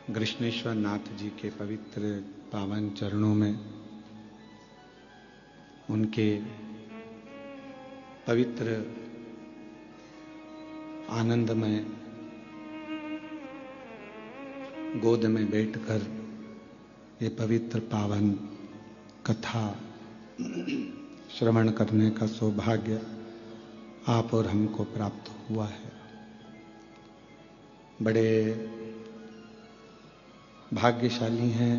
कृष्णेश्वर नाथ जी के पवित्र पावन चरणों में, उनके पवित्र आनंदमय गोद में बैठकर ये पवित्र पावन कथा श्रवण करने का सौभाग्य आप और हमको प्राप्त हुआ है। बड़े भाग्यशाली हैं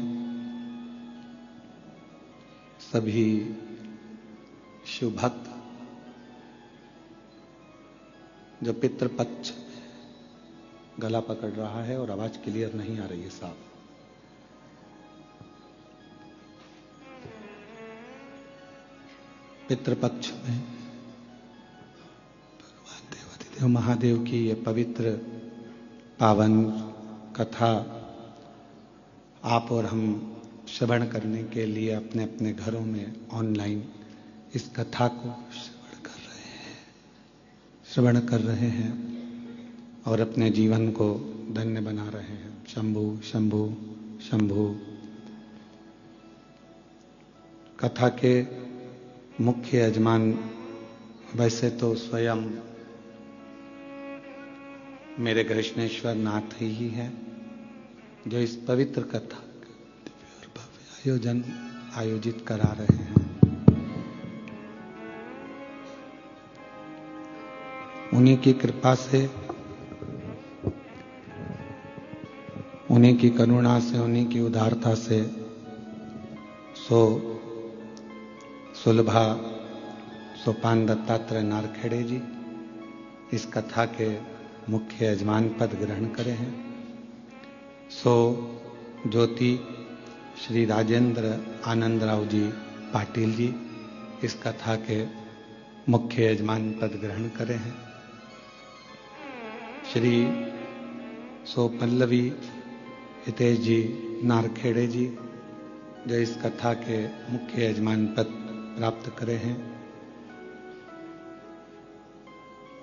सभी शिव भक्त जो पितृपक्ष गला पकड़ रहा है और आवाज क्लियर नहीं आ रही है साहब। पितृपक्ष में भगवान देवाधिदेव महादेव की ये पवित्र पावन कथा आप और हम श्रवण करने के लिए अपने अपने घरों में ऑनलाइन इस कथा को श्रवण कर रहे हैं और अपने जीवन को धन्य बना रहे हैं। शंभु शंभु शंभु। कथा के मुख्य यजमान वैसे तो स्वयं मेरे कृष्णेश्वर नाथ ही हैं, जो इस पवित्र कथा आयोजित करा रहे हैं। उन्हीं की कृपा से, उन्हीं की करुणा से, उन्हीं की उदारता से सुलभा सोपान दत्तात्रेय नारखेड़े जी इस कथा के मुख्य यजमान पद ग्रहण करे हैं। ज्योति श्री राजेंद्र आनंदराव जी पाटिल जी इस कथा के मुख्य यजमान पद ग्रहण करे हैं। श्री पल्लवी हितेश जी नारखेड़े जी जो इस कथा के मुख्य यजमान पद प्राप्त करे हैं।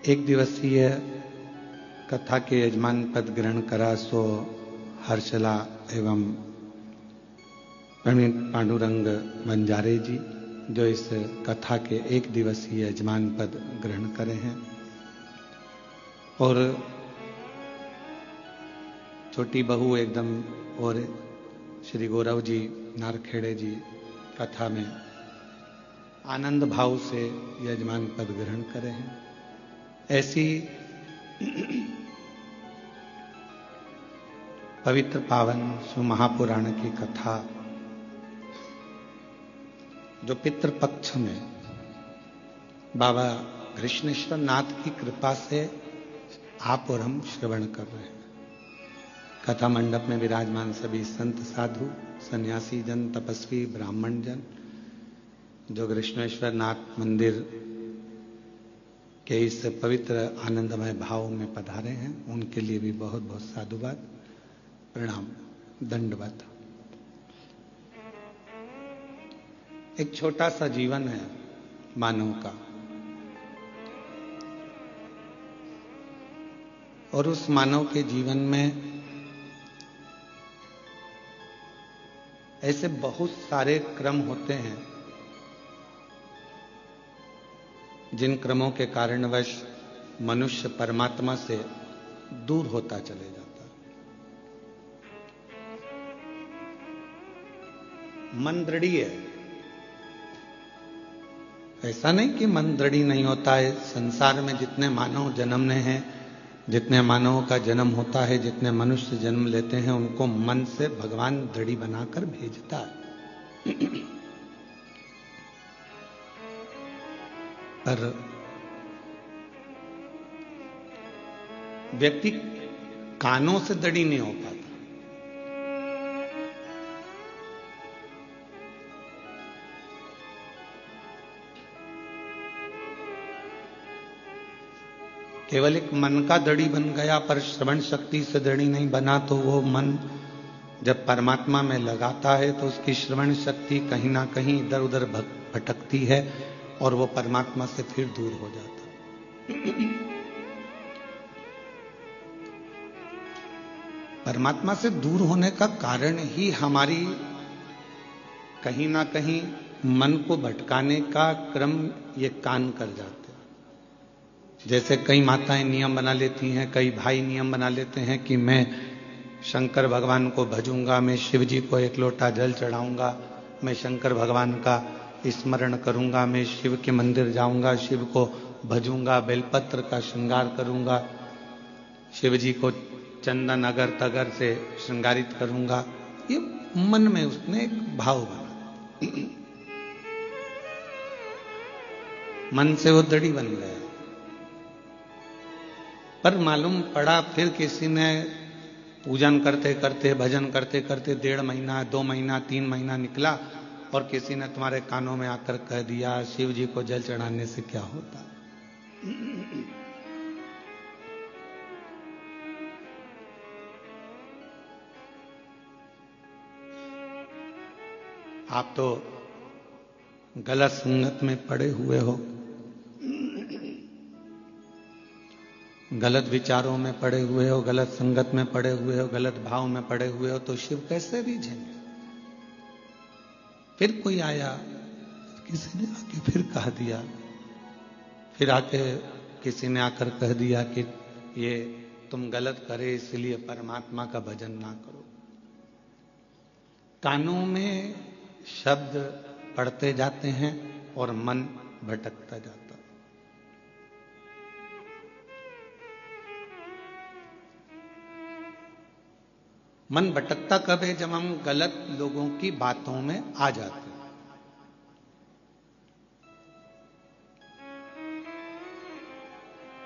एक दिवसीय कथा के यजमान पद ग्रहण करा हर्षला एवं पंडित पांडुरंग बंजारे जी जो इस कथा के एक दिवसीय यजमान पद ग्रहण करे हैं। और छोटी बहू एकदम और श्री गौरव जी नारखेड़े जी कथा में आनंद भाव से यजमान पद ग्रहण करे हैं। ऐसी पवित्र पावन शिव महापुराण की कथा जो पितृपक्ष में बाबा कृष्णेश्वर नाथ की कृपा से आप और हम श्रवण कर रहे हैं। कथा मंडप में विराजमान सभी संत साधु सन्यासी जन तपस्वी ब्राह्मण जन जो कृष्णेश्वर नाथ मंदिर के इस पवित्र आनंदमय भाव में पधारे हैं, उनके लिए भी बहुत बहुत साधुवाद, प्रणाम, दंडवत। एक छोटा सा जीवन है मानव का, और उस मानव के जीवन में ऐसे बहुत सारे क्रम होते हैं जिन क्रमों के कारणवश मनुष्य परमात्मा से दूर होता चले जाता है। मन दृढ़ी है, ऐसा नहीं कि मन दृढ़ी नहीं होता है। संसार में जितने मानव जन्मने हैं, जितने मानवों का जन्म होता है, जितने मनुष्य जन्म लेते हैं, उनको मन से भगवान दृढ़ी बनाकर भेजता है। पर व्यक्ति कानों से दृढ़ी नहीं हो पाता। केवल एक मन का दृढ़ी बन गया, पर श्रवण शक्ति से दृढ़ी नहीं बना, तो वो मन जब परमात्मा में लगाता है तो उसकी श्रवण शक्ति कहीं ना कहीं इधर उधर भटकती है और वो परमात्मा से फिर दूर हो जाता। परमात्मा से दूर होने का कारण ही हमारी कहीं ना कहीं मन को भटकाने का क्रम ये कान कर जाते हैं। जैसे कई माताएं नियम बना लेती हैं, कई भाई नियम बना लेते हैं कि मैं शंकर भगवान को भजूंगा, मैं शिव जी को एक लोटा जल चढ़ाऊंगा, मैं शंकर भगवान का स्मरण करूंगा, मैं शिव के मंदिर जाऊंगा, शिव को भजूंगा, बेलपत्र का श्रृंगार करूंगा, शिव जी को चंदन अगर तगर से श्रृंगारित करूंगा। ये मन में उसने एक भाव बना, मन से वो दड़ी बन गया। पर मालूम पड़ा फिर किसी ने पूजन करते करते, भजन करते करते 1.5 महीना, 2 महीना, 3 महीना निकला और किसी ने तुम्हारे कानों में आकर कह दिया शिव जी को जल चढ़ाने से क्या होता है। आप तो गलत संगत में पड़े हुए हो, गलत विचारों में पड़े हुए हो, गलत संगत में पड़े हुए हो, गलत भाव में पड़े हुए हो, तो शिव कैसे रीझेंगे। फिर कोई आया, किसी ने आके फिर कह दिया, फिर आके किसी ने आकर कह दिया कि ये तुम गलत करे इसलिए परमात्मा का भजन ना करो। कानों में शब्द पढ़ते जाते हैं और मन भटकता जाता है। मन भटकता कब है? जब हम गलत लोगों की बातों में आ जाते हैं।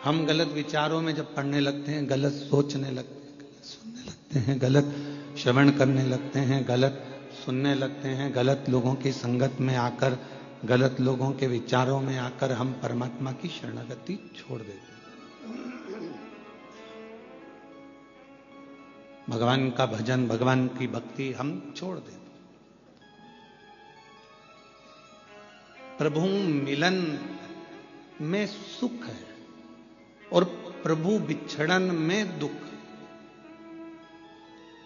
हम गलत विचारों में जब पढ़ने लगते हैं, गलत सोचने लगते हैं, गलत सुनने लगते हैं, गलत श्रवण करने लगते हैं, गलत सुनने लगते हैं, गलत लोगों की संगत में आकर, गलत लोगों के विचारों में आकर हम परमात्मा की शरणागति छोड़ देते हैं। भगवान का भजन, भगवान की भक्ति हम छोड़ देते हैं। प्रभु मिलन में सुख है और प्रभु बिछड़न में दुख।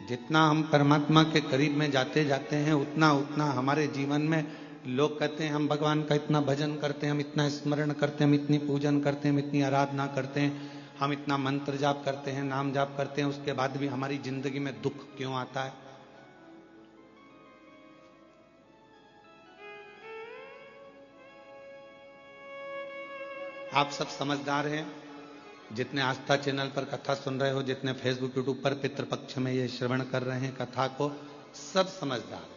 जितना हम परमात्मा के करीब में जाते जाते हैं, उतना उतना हमारे जीवन में लोग कहते हैं हम भगवान का इतना भजन करते हैं, हम इतना स्मरण करते हैं, हम इतनी पूजन करते हैं, हम इतनी आराधना करते हैं, हम इतना मंत्र जाप करते हैं, नाम जाप करते हैं, उसके बाद भी हमारी जिंदगी में दुख क्यों आता है। आप सब समझदार हैं, जितने आस्था चैनल पर कथा सुन रहे हो, जितने फेसबुक यूट्यूब पर पितृपक्ष में ये श्रवण कर रहे हैं कथा को, सब समझदार।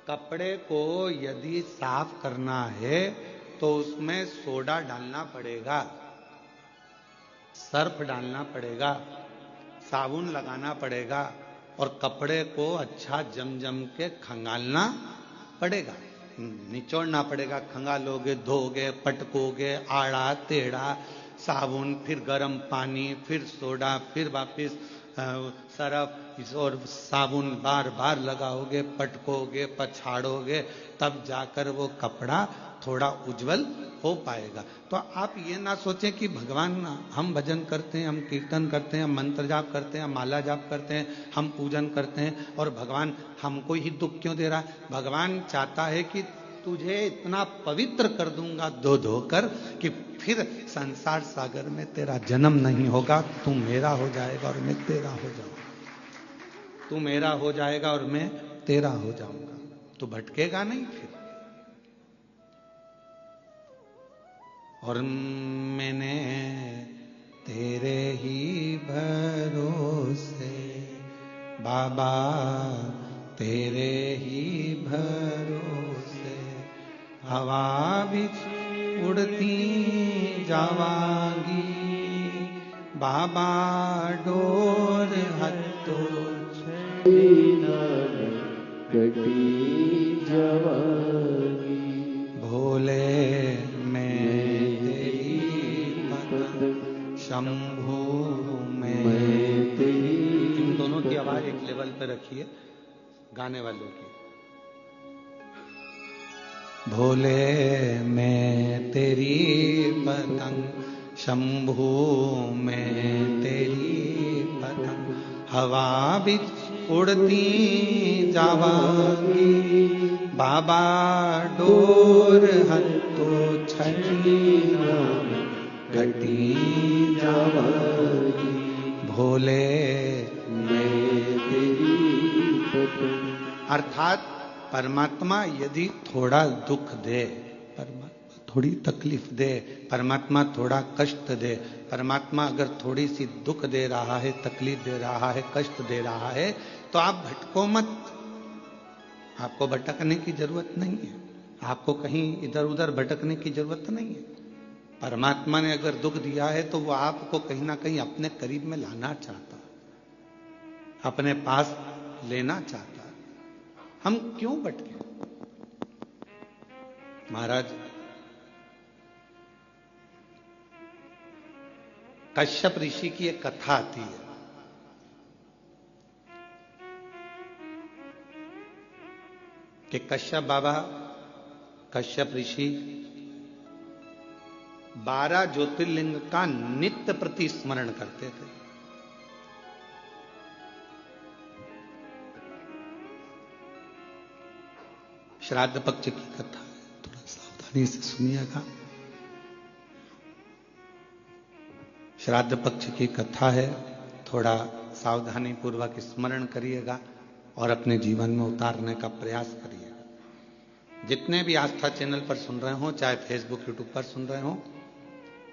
कपड़े को यदि साफ करना है तो उसमें सोडा डालना पड़ेगा, सर्फ डालना पड़ेगा, साबुन लगाना पड़ेगा और कपड़े को अच्छा जम के खंगालना पड़ेगा, निचोड़ना पड़ेगा। खंगालोगे, धोगे, पटकोगे, आड़ा टेढ़ा, साबुन, फिर गर्म पानी, फिर सोडा, फिर वापिस सरफ और साबुन बार बार लगाओगे, पटकोगे, पछाड़ोगे, तब जाकर वो कपड़ा थोड़ा उज्जवल हो पाएगा। तो आप ये ना सोचें कि भगवान, हम भजन करते हैं, हम कीर्तन करते हैं, हम मंत्र जाप करते हैं, हम माला जाप करते हैं, हम पूजन करते हैं और भगवान हमको ही दुख क्यों दे रहा है। भगवान चाहता है कि तुझे इतना पवित्र कर दूंगा धो धोकर कि फिर संसार सागर में तेरा जन्म नहीं होगा, तू मेरा हो जाएगा और मैं तेरा हो जाऊंगा, तू मेरा हो जाएगा और मैं तेरा हो जाऊंगा, तू भटकेगा नहीं फिर। और मैंने तेरे ही भरोसे बाबा, तेरे ही भरोसे हवा भी उड़ती जावांगी, बाबा डोर हत्तो कटी जावांगी, भोले मैं तेरी पद शंभु में तेरी। इन दोनों की आवाज एक लेवल पे रखिए, गाने वालों की। भोले मैं तेरी पतंग, शंभु में तेरी पतंग, हवा भी उड़ती जावांगी, बाबा डोर हत्तो छठी घटी जावांगी, भोले मैं तेरी। अर्थात परमात्मा यदि थोड़ा दुख दे, परमात्मा थोड़ी तकलीफ दे, परमात्मा थोड़ा कष्ट दे, परमात्मा अगर थोड़ी सी दुख दे रहा है, तकलीफ दे रहा है, कष्ट दे रहा है, तो आप भटको मत। आपको भटकने की जरूरत नहीं है, आपको कहीं इधर उधर भटकने की जरूरत नहीं है। परमात्मा ने अगर दुख दिया है तो वो आपको कहीं ना कहीं अपने करीब में लाना चाहता, अपने पास लेना चाहता। हम क्यों भटके? महाराज कश्यप ऋषि की एक कथा आती है कि कश्यप बाबा, कश्यप ऋषि 12 ज्योतिर्लिंग का नित्य प्रति स्मरण करते थे। श्राद्ध पक्ष की कथा है, थोड़ा सावधानी से सुनिएगा। श्राद्ध पक्ष की कथा है, थोड़ा सावधानी पूर्वक स्मरण करिएगा और अपने जीवन में उतारने का प्रयास करिएगा। जितने भी आस्था चैनल पर सुन रहे हो, चाहे फेसबुक यूट्यूब पर सुन रहे हो,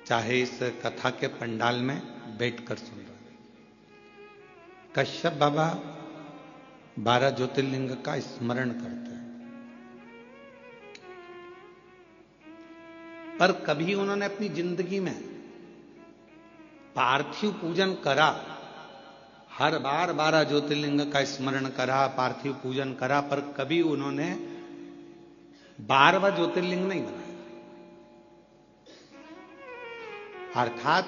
चाहे इस कथा के पंडाल में बैठकर सुन रहे हो, कश्यप बाबा 12 ज्योतिर्लिंग का स्मरण करते हैं। पर कभी उन्होंने अपनी जिंदगी में पार्थिव पूजन करा, हर बार 12 ज्योतिर्लिंग का स्मरण करा, पार्थिव पूजन करा, पर कभी उन्होंने 12वां ज्योतिर्लिंग नहीं बनाया। अर्थात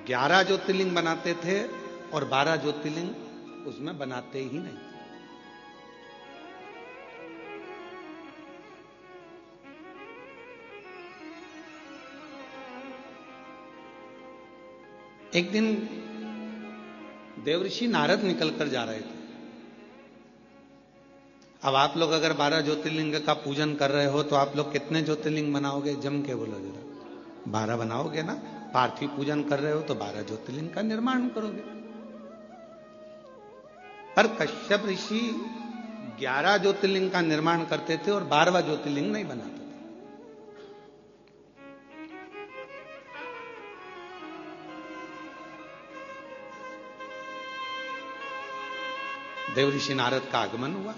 11 ज्योतिर्लिंग बनाते थे और 12 ज्योतिर्लिंग उसमें बनाते ही नहीं। एक दिन देवर्षि नारद निकलकर जा रहे थे। अब आप लोग अगर 12 ज्योतिर्लिंग का पूजन कर रहे हो तो आप लोग कितने ज्योतिर्लिंग बनाओगे? जम के बोलो जरा। 12 बनाओगे ना? पार्थिव पूजन कर रहे हो तो 12 ज्योतिर्लिंग का निर्माण करोगे। पर कश्यप ऋषि 11 ज्योतिर्लिंग का निर्माण करते थे और 12वां ज्योतिर्लिंग नहीं बनाते थे। देवर्षि नारद का आगमन हुआ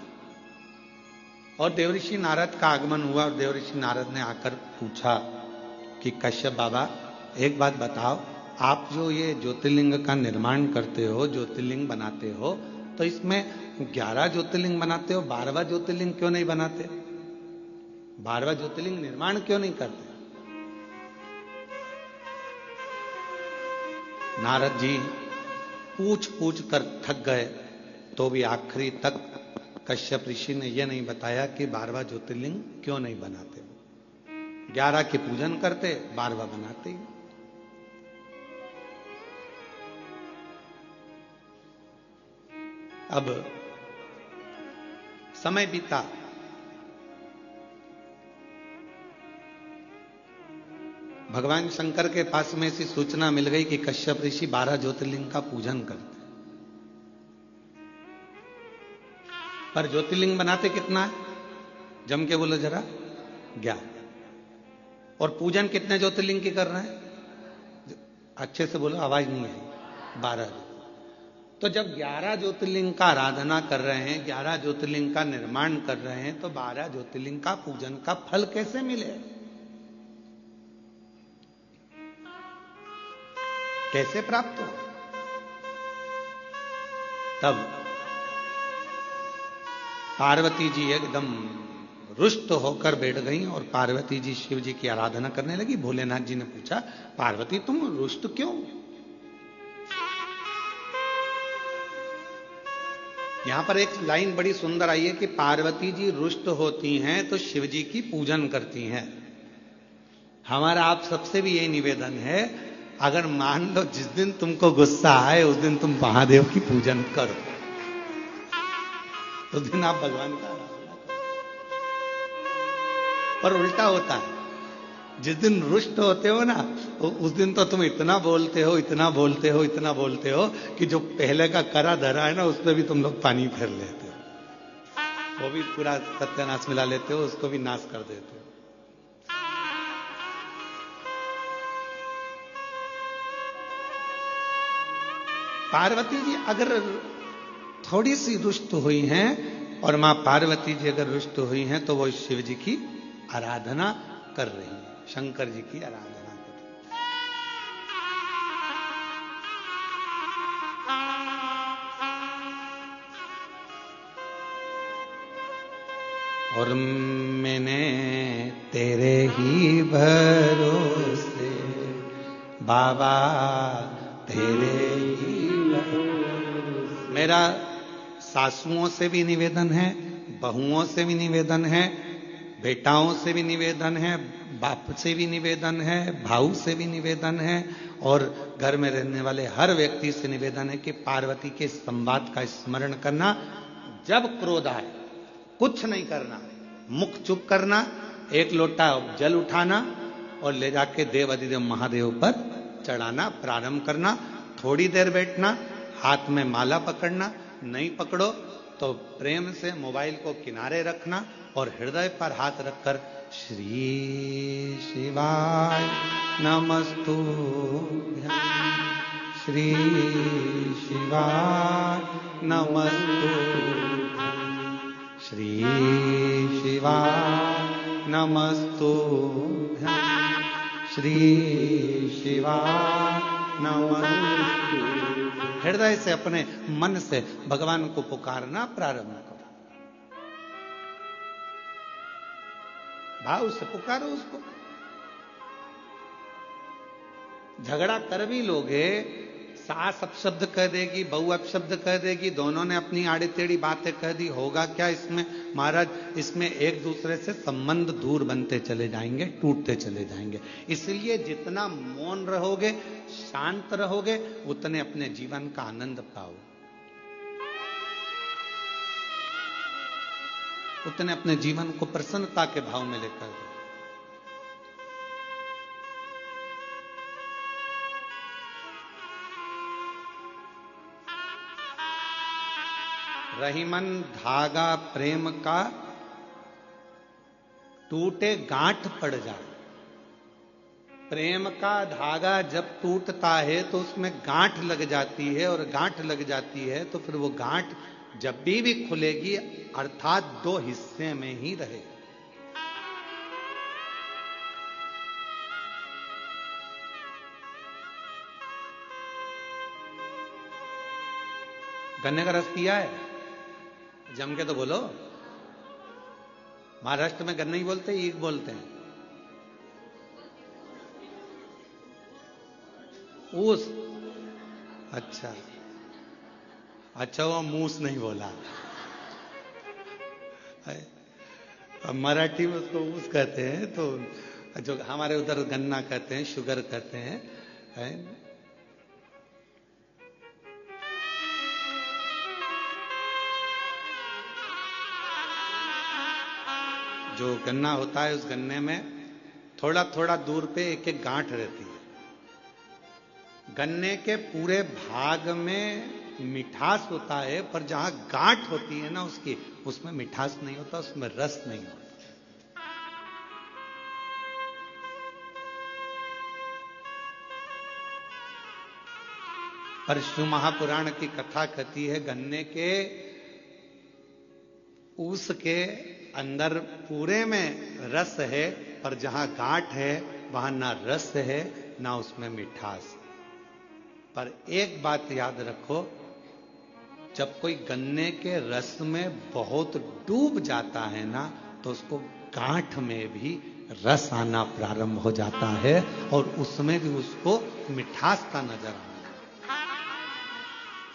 और देवर्षि नारद का आगमन हुआ और देवर्षि नारद ने आकर पूछा कि कश्यप बाबा एक बात बताओ, आप जो ये ज्योतिर्लिंग का निर्माण करते हो, ज्योतिर्लिंग बनाते हो, तो इसमें 11 ज्योतिर्लिंग बनाते हो, 12वां ज्योतिर्लिंग क्यों नहीं बनाते? 12वां ज्योतिर्लिंग निर्माण क्यों नहीं करते? नारद जी पूछ पूछ कर थक गए, तो भी आखिरी तक कश्यप ऋषि ने यह नहीं बताया कि 12वां ज्योतिर्लिंग क्यों नहीं बनाते। 11 के पूजन करते, 12वां बनाते ही। अब समय बीता, भगवान शंकर के पास में ऐसी सूचना मिल गई कि कश्यप ऋषि 12 ज्योतिर्लिंग का पूजन करते, पर ज्योतिर्लिंग बनाते कितना है? जम के बोलो जरा। 11। और पूजन कितने ज्योतिर्लिंग की कर रहे हैं? अच्छे से बोलो, आवाज नहीं आई। 12। तो जब 11 ज्योतिर्लिंग का आराधना कर रहे हैं, 11 ज्योतिर्लिंग का निर्माण कर रहे हैं, तो 12 ज्योतिर्लिंग का पूजन का फल कैसे मिले? कैसे प्राप्त हो? तब पार्वती जी एकदम रुष्ट होकर बैठ गई और पार्वती जी शिव जी की आराधना करने लगी। भोलेनाथ जी ने पूछा, पार्वती तुम रुष्ट क्यों? यहां पर एक लाइन बड़ी सुंदर आई है कि पार्वती जी रुष्ट होती हैं तो शिव जी की पूजन करती हैं। हमारा आप सबसे भी यही निवेदन है, अगर मान लो जिस दिन तुमको गुस्सा आए उस दिन तुम महादेव की पूजन करो, उस दिन आप भगवान का आराधना करो। पर उल्टा होता है, जिस दिन रुष्ट होते हो ना, उस दिन तो तुम इतना बोलते हो, इतना बोलते हो, इतना बोलते हो कि जो पहले का करा धरा है ना, उस पर भी तुम लोग पानी फेर लेते हो, वो भी पूरा सत्यानाश मिला लेते हो, उसको भी नाश कर देते हो। पार्वती जी अगर थोड़ी सी रुष्ट हुई हैं, और मां पार्वती जी अगर रुष्ट हुई हैं, तो वो शिव जी की आराधना कर रही हैं, शंकर जी की आराधना कर रही हैं। और मैंने तेरे ही भरोसे बाबा, तेरे ही भरोसे। मेरा सासुओं से भी निवेदन है, बहुओं से भी निवेदन है, बेटाओं से भी निवेदन है, बाप से भी निवेदन है, भाऊ से भी निवेदन है, और घर में रहने वाले हर व्यक्ति से निवेदन है कि पार्वती के संवाद का स्मरण करना। जब क्रोध आए कुछ नहीं करना, मुख चुप करना, एक लोटा जल उठाना और ले जाके देव अधिदेव महादेव पर चढ़ाना प्रारंभ करना। थोड़ी देर बैठना, हाथ में माला पकड़ना, नहीं पकड़ो तो प्रेम से मोबाइल को किनारे रखना और हृदय पर हाथ रखकर श्री शिवाय नमस्तुभ्यं, श्री शिवाय नमस्तुभ्यं, श्री शिवाय नमस्तुभ्यं, श्री शिवाय नमस्तुभ्यं। हृदय से अपने मन से भगवान को पुकारना प्रारंभ करो, भाव से पुकारो उसको। झगड़ा कर भी लोगे, सास अपशब्द कह देगी, बहू अपशब्द कह देगी, दोनों ने अपनी आड़ी टेढ़ी बातें कह दी, होगा क्या इसमें महाराज? इसमें एक दूसरे से संबंध दूर बनते चले जाएंगे, टूटते चले जाएंगे। इसलिए जितना मौन रहोगे, शांत रहोगे, उतने अपने जीवन का आनंद पाओ, उतने अपने जीवन को प्रसन्नता के भाव में लेकर जाओ। रहीमन धागा प्रेम का टूटे गांठ पड़ जाए। प्रेम का धागा जब टूटता है तो उसमें गांठ लग जाती है, और गांठ लग जाती है तो फिर वो गांठ जब भी खुलेगी, अर्थात दो हिस्से में ही रहे। गन्ने का रस पिया है? जम के तो बोलो। महाराष्ट्र में गन्ने ही बोलते हैं, ईख बोलते हैं? ऊस। अच्छा अच्छा, वो मूस नहीं बोला। मराठी में उसको ऊस कहते हैं, तो जो हमारे उधर गन्ना कहते हैं, शुगर कहते हैं, है? जो गन्ना होता है, उस गन्ने में थोड़ा थोड़ा दूर पे एक एक गांठ रहती है। गन्ने के पूरे भाग में मिठास होता है, पर जहां गांठ होती है ना उसकी, उसमें मिठास नहीं होता, उसमें रस नहीं होता। पर शिव महापुराण की कथा कहती है, गन्ने के ऊस के अंदर पूरे में रस है, पर जहां गांठ है वहां ना रस है ना उसमें मिठास। पर एक बात याद रखो, जब कोई गन्ने के रस में बहुत डूब जाता है ना, तो उसको गांठ में भी रस आना प्रारंभ हो जाता है, और उसमें भी उसको मिठास का नजर आना।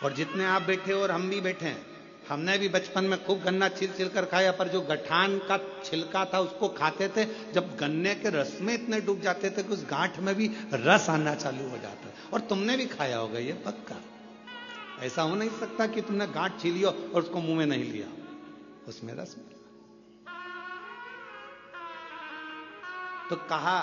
और जितने आप बैठे और हम भी बैठे हैं, हमने भी बचपन में खूब गन्ना छिल छिल कर खाया, पर जो गठान का छिलका था उसको खाते थे, जब गन्ने के रस में इतने डूब जाते थे कि उस गांठ में भी रस आना चालू हो जाता है। और तुमने भी खाया होगा ये पक्का। ऐसा हो नहीं सकता कि तुमने गांठ छीली हो और उसको मुंह में नहीं लिया, उसमें रस मिला। तो कहा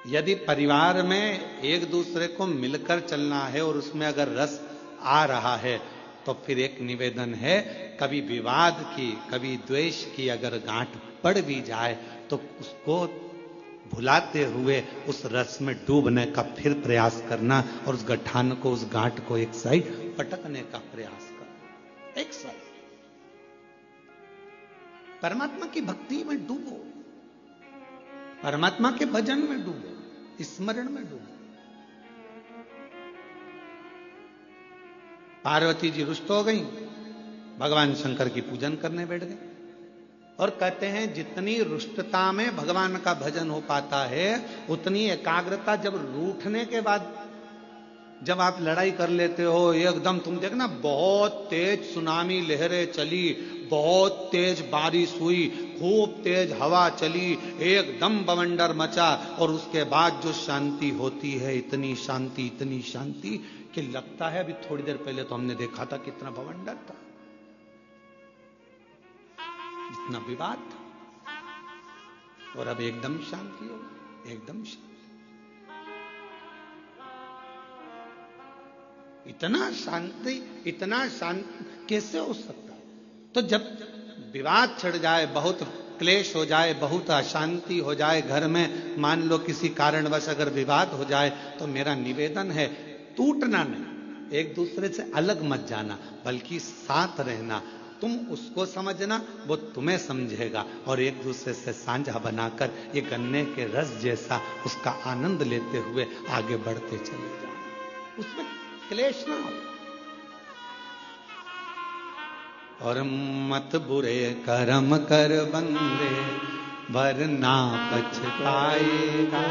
यदि परिवार में एक दूसरे को मिलकर चलना है और उसमें अगर रस आ रहा है, तो फिर एक निवेदन है, कभी विवाद की, कभी द्वेष की अगर गांठ पड़ भी जाए तो उसको भुलाते हुए उस रस में डूबने का फिर प्रयास करना, और उस गठान को, उस गांठ को एक साइड पटकने का प्रयास करना, एक साइड। परमात्मा की भक्ति में डूबो, परमात्मा के भजन में डूबो, स्मरण में डूबो। पार्वती जी रुष्ट हो गई, भगवान शंकर की पूजन करने बैठ गए। और कहते हैं जितनी रुष्टता में भगवान का भजन हो पाता है, उतनी एकाग्रता जब रूठने के बाद, जब आप लड़ाई कर लेते हो एकदम, तुम देखना बहुत तेज सुनामी लहरें चली, बहुत तेज बारिश हुई, खूब तेज हवा चली, एकदम बवंडर मचा, और उसके बाद जो शांति होती है, इतनी शांति कि लगता है अभी थोड़ी देर पहले तो हमने देखा था कितना बवंडर था, इतना विवाद था, और अब एकदम शांति हो, एकदम शांति। इतना शांत कैसे हो सकता है? तो जब विवाद छिड़ जाए, बहुत क्लेश हो जाए, बहुत अशांति हो जाए घर में, मान लो किसी कारणवश अगर विवाद हो जाए, तो मेरा निवेदन है, टूटना नहीं, एक दूसरे से अलग मत जाना, बल्कि साथ रहना। तुम उसको समझना, वो तुम्हें समझेगा, और एक दूसरे से साझा बनाकर ये गन्ने के रस जैसा उसका आनंद लेते हुए आगे बढ़ते चले जाना, उसमें क्लेश ना हो। और मत बुरे कर्म कर बंदे, वरना पछताएगा,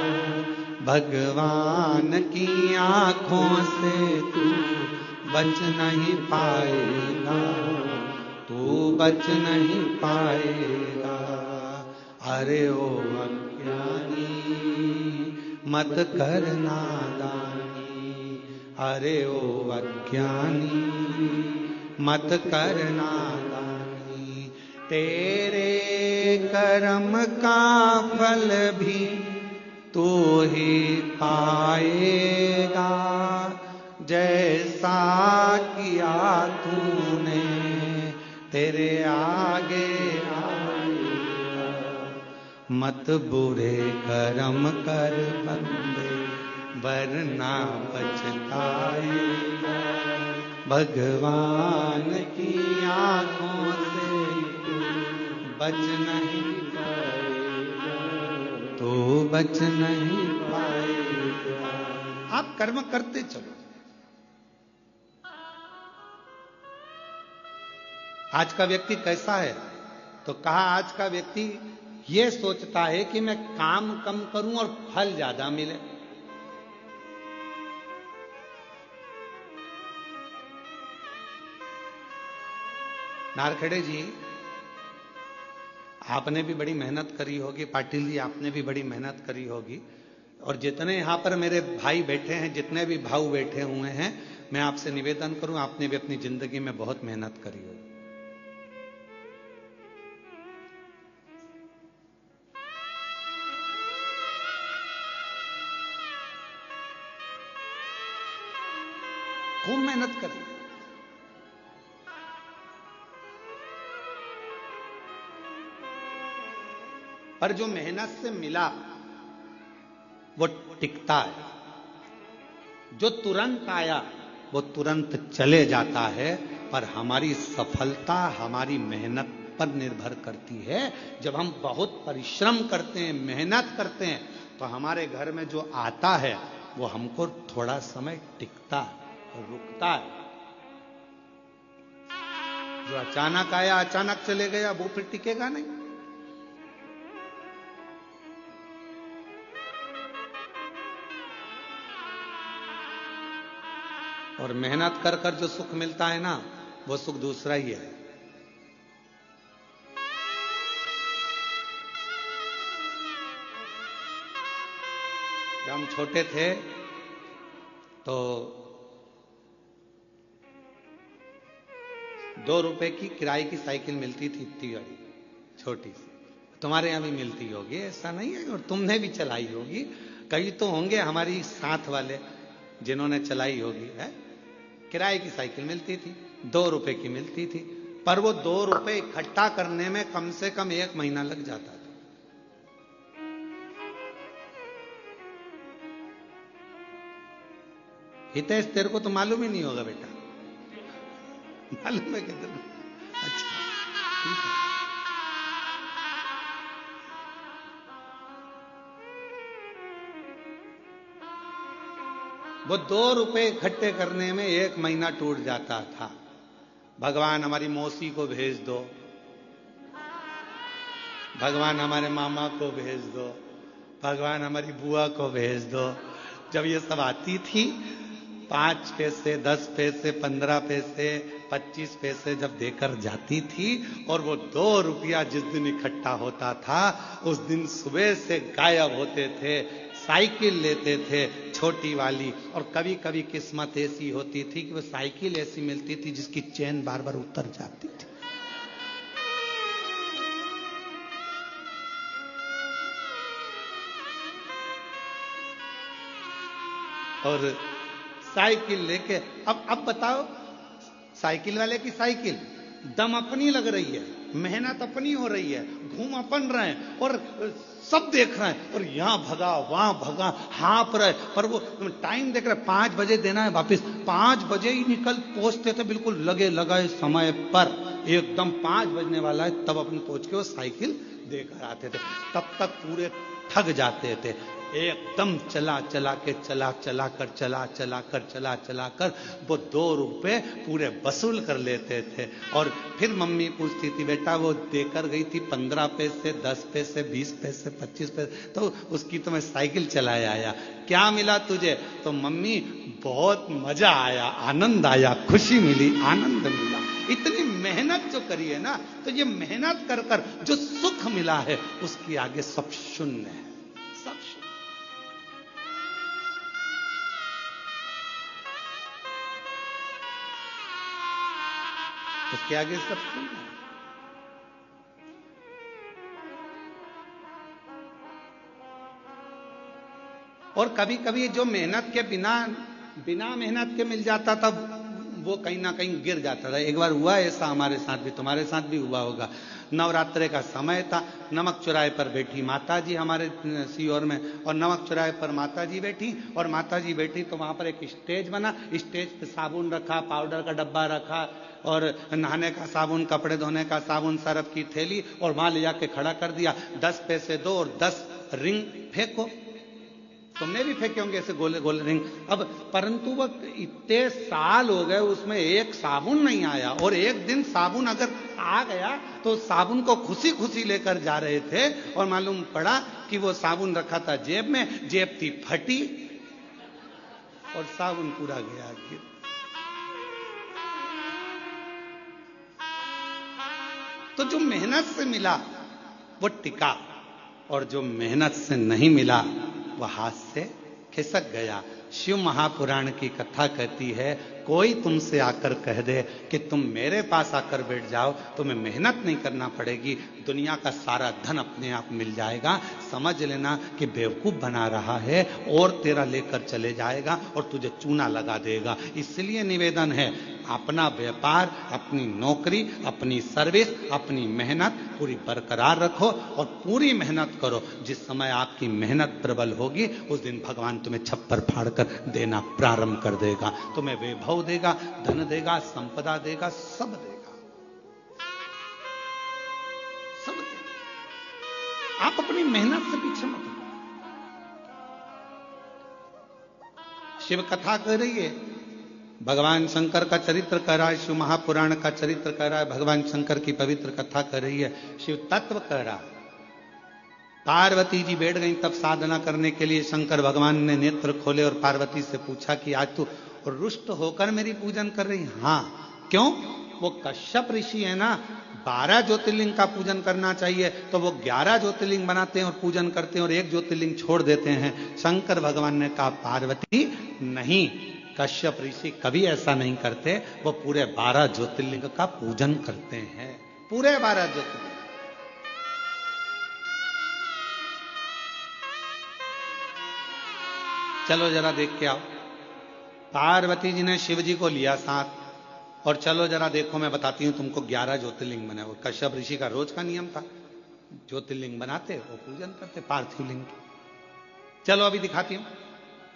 भगवान की आंखों से तू बच नहीं पाएगा, तू बच नहीं पाएगा। अरे ओ अज्ञानी मत कर नादानी, अरे ओ अज्ञानी मत कर नादानी, तेरे कर्म का फल भी तू ही पाएगा, जैसा किया तूने तेरे आगे आएगा। मत बुरे कर्म कर बंदे, वरना पछताएगा, भगवान की आंखों से तू बच नहीं पाएगा, तू बच नहीं पाएगा। आप कर्म करते चलो। आज का व्यक्ति कैसा है? तो कहा आज का व्यक्ति यह सोचता है कि मैं काम कम करूं और फल ज्यादा मिले। नारखेड़े जी, आपने भी बड़ी मेहनत करी होगी, पाटिल जी आपने भी बड़ी मेहनत करी होगी, और जितने यहां पर मेरे भाई बैठे हैं, जितने भी भाऊ बैठे हुए हैं, मैं आपसे निवेदन करूं, आपने भी अपनी जिंदगी में बहुत मेहनत करी होगी। खूब मेहनत करी, पर जो मेहनत से मिला वो टिकता है, जो तुरंत आया वो तुरंत चले जाता है। पर हमारी सफलता हमारी मेहनत पर निर्भर करती है। जब हम बहुत परिश्रम करते हैं, मेहनत करते हैं, तो हमारे घर में जो आता है वो हमको थोड़ा समय टिकता है, रुकता है। जो अचानक आया अचानक चले गया वो फिर टिकेगा नहीं। और मेहनत कर कर जो सुख मिलता है ना, वो सुख दूसरा ही है। जब हम छोटे थे तो 2 रुपए की किराए की साइकिल मिलती थी, इतनी बड़ी छोटी सी। तुम्हारे यहां भी मिलती होगी, ऐसा नहीं है, और तुमने भी चलाई होगी। कई तो होंगे हमारी साथ वाले जिन्होंने चलाई होगी। है किराए की साइकिल मिलती थी, 2 रुपए की मिलती थी, पर वो 2 रुपए इकट्ठा करने में कम से कम 1 महीना लग जाता था। हितेश तेरे को तो मालूम ही नहीं होगा बेटा, मालूम है किधर? अच्छा ठीक है। वो 2 रुपए इकट्ठे करने में 1 महीना टूट जाता था। भगवान हमारी मौसी को भेज दो, भगवान हमारे मामा को भेज दो, भगवान हमारी बुआ को भेज दो। जब ये सब आती थी 5 पैसे, 10 पैसे, 15 पैसे, 25 पैसे जब देकर जाती थी, और वो 2 रुपया जिस दिन इकट्ठा होता था उस दिन सुबह से गायब होते थे। साइकिल लेते थे छोटी वाली, और कभी कभी किस्मत ऐसी होती थी कि वो साइकिल ऐसी मिलती थी जिसकी चेन बार बार उतर जाती थी। और साइकिल लेके अब बताओ, साइकिल वाले की साइकिल दम अपनी लग रही है, मेहनत अपनी हो रही है, घूम अपन रहे हैं और सब देख रहे हैं, और यहां भगा वहां भगा, हाँप रहे, पर वो टाइम देख रहे, 5 बजे देना है वापिस। 5 बजे ही निकल पहुंचते थे, बिल्कुल लगे लगाए समय पर, एकदम 5 बजने वाला है तब अपन पहुंच के वो साइकिल देकर आते थे। तब तक पूरे थक जाते थे, एकदम चला कर वो 2 रुपए पूरे वसूल कर लेते थे। और फिर मम्मी पूछती थी, बेटा वो देकर गई थी 15 पैसे, 10 पैसे, 20 पैसे, 25 पैसे, तो उसकी तो मैं साइकिल चलाए आया, क्या मिला तुझे? तो मम्मी बहुत मजा आया, आनंद आया, खुशी मिली, आनंद मिला। इतनी मेहनत जो करी है ना, तो ये मेहनत कर कर जो सुख मिला है उसके आगे सब शून्य है, सब शून्य। उसके आगे सब शून्य है। और कभी कभी जो मेहनत के बिना मेहनत के मिल जाता था वो कहीं ना कहीं गिर जाता था। एक बार हुआ ऐसा हमारे साथ भी, तुम्हारे साथ भी हुआ होगा। नवरात्रे का समय था, नमक चौराहे पर बैठी माता जी हमारे सीहोर में, और नमक चौराहे पर माता जी बैठी, और माता जी बैठी तो वहां पर एक स्टेज बना, स्टेज पे साबुन रखा, पाउडर का डब्बा रखा, और नहाने का साबुन, कपड़े धोने का साबुन, सरफ की थैली, और वहां ले जाके खड़ा कर दिया। 10 पैसे दो और 10 रिंग फेंको। तुमने भी फेंके होंगे ऐसे गोले गोले रिंग। अब परंतु वो इतने साल हो गए उसमें एक साबुन नहीं आया, और एक दिन साबुन अगर आ गया तो साबुन को खुशी खुशी लेकर जा रहे थे, और मालूम पड़ा कि वो साबुन रखा था जेब में, जेब थी फटी और साबुन पूरा गया गिर। तो जो मेहनत से मिला वो टिका, और जो मेहनत से नहीं मिला वह हाथ से खिसक गया। शिव महापुराण की कथा कहती है, कोई तुमसे आकर कह दे कि तुम मेरे पास आकर बैठ जाओ, तुम्हें मेहनत नहीं करना पड़ेगी, दुनिया का सारा धन अपने आप मिल जाएगा, समझ लेना कि बेवकूफ बना रहा है और तेरा लेकर चले जाएगा और तुझे चूना लगा देगा। इसलिए निवेदन है, अपना व्यापार, अपनी नौकरी, अपनी सर्विस, अपनी मेहनत पूरी बरकरार रखो और पूरी मेहनत करो। जिस समय आपकी मेहनत प्रबल होगी उस दिन भगवान तुम्हें छप्पर फाड़कर देना प्रारंभ कर देगा, तुम्हें वैभव देगा, धन देगा, संपदा देगा, सब देगा, सब देगा। आप अपनी मेहनत से पीछे मत हटो। शिव कथा कह रही है, भगवान शंकर का चरित्र कह रहा है, शिव महापुराण का चरित्र कह रहा है, भगवान शंकर की पवित्र कथा कर रही है, शिव तत्व कह रहा है। पार्वती जी बैठ गई तब साधना करने के लिए, शंकर भगवान ने नेत्र खोले और पार्वती से पूछा कि आज तू रुष्ट होकर मेरी पूजन कर रही? हां। क्यों? वो कश्यप ऋषि है ना, 12 ज्योतिर्लिंग का पूजन करना चाहिए, तो वो 11 ज्योतिर्लिंग बनाते हैं और पूजन करते हैं और एक ज्योतिर्लिंग छोड़ देते हैं। शंकर भगवान ने कहा पार्वती नहीं, कश्यप ऋषि कभी ऐसा नहीं करते, वो पूरे 12 ज्योतिर्लिंग का पूजन करते हैं, पूरे 12 ज्योतिर्लिंग। चलो जरा देख के आओ। पार्वती जी ने शिव जी को लिया साथ और चलो जरा देखो, मैं बताती हूं तुमको 11 ज्योतिर्लिंग बने। और कश्यप ऋषि का रोज का नियम था, ज्योतिर्लिंग बनाते और पूजन करते पार्थिव लिंग की। चलो अभी दिखाती हूं।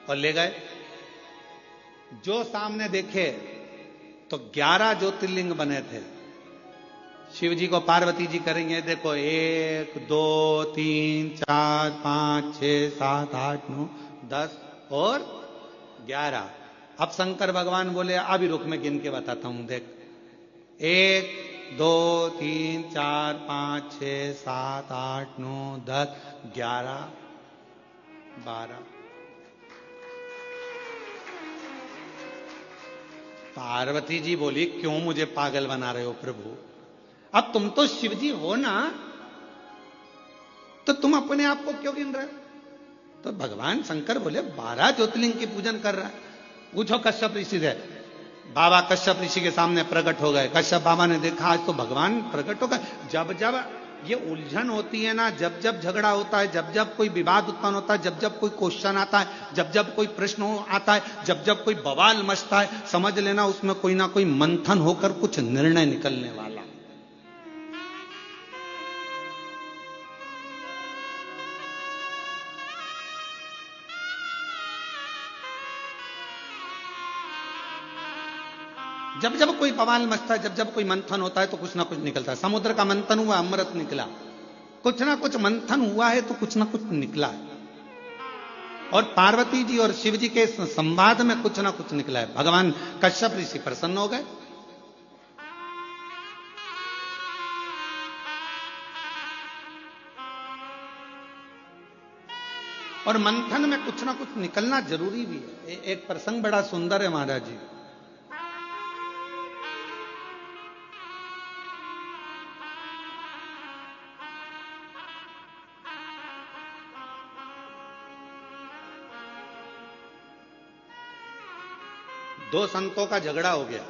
और ले गए, जो सामने देखे तो 11 ज्योतिर्लिंग बने थे। शिव जी को पार्वती जी करेंगे, देखो 1 2 3 4 5 6 7 8 9 10 और 11। अब शंकर भगवान बोले अभी रुक, मैं गिन के बताता हूं, देख 1 2 3 4 5 6 7 8 9 10 11 12। पार्वती जी बोली क्यों मुझे पागल बना रहे हो प्रभु, अब तुम तो शिव जी हो ना, तो तुम अपने आप को क्यों गिन रहे हो? तो भगवान शंकर बोले 12 ज्योतिर्लिंग की पूजन कर रहा है। पूछो कश्यप ऋषि से। बाबा कश्यप ऋषि के सामने प्रकट हो गए। कश्यप बाबा ने देखा आज तो भगवान प्रकट हो गए। जब जब ये उलझन होती है ना, जब जब झगड़ा होता है, जब जब कोई विवाद उत्पन्न होता है, जब जब कोई क्वेश्चन आता है, जब जब कोई प्रश्न आता है, जब जब कोई बवाल मचता है, समझ लेना उसमें कोई ना कोई मंथन होकर कुछ निर्णय निकलने वाला। जब जब कोई बवाल मचता है, जब जब कोई मंथन होता है तो कुछ ना कुछ निकलता है। समुद्र का मंथन हुआ, अमृत निकला। कुछ ना कुछ मंथन हुआ है तो कुछ ना कुछ निकला है। और पार्वती जी और शिव जी के संवाद में कुछ ना कुछ निकला है। भगवान कश्यप ऋषि प्रसन्न हो गए। और मंथन में कुछ ना कुछ निकलना जरूरी भी है। एक प्रसंग बड़ा सुंदर है महाराज जी। दो संतों का झगड़ा हो गया।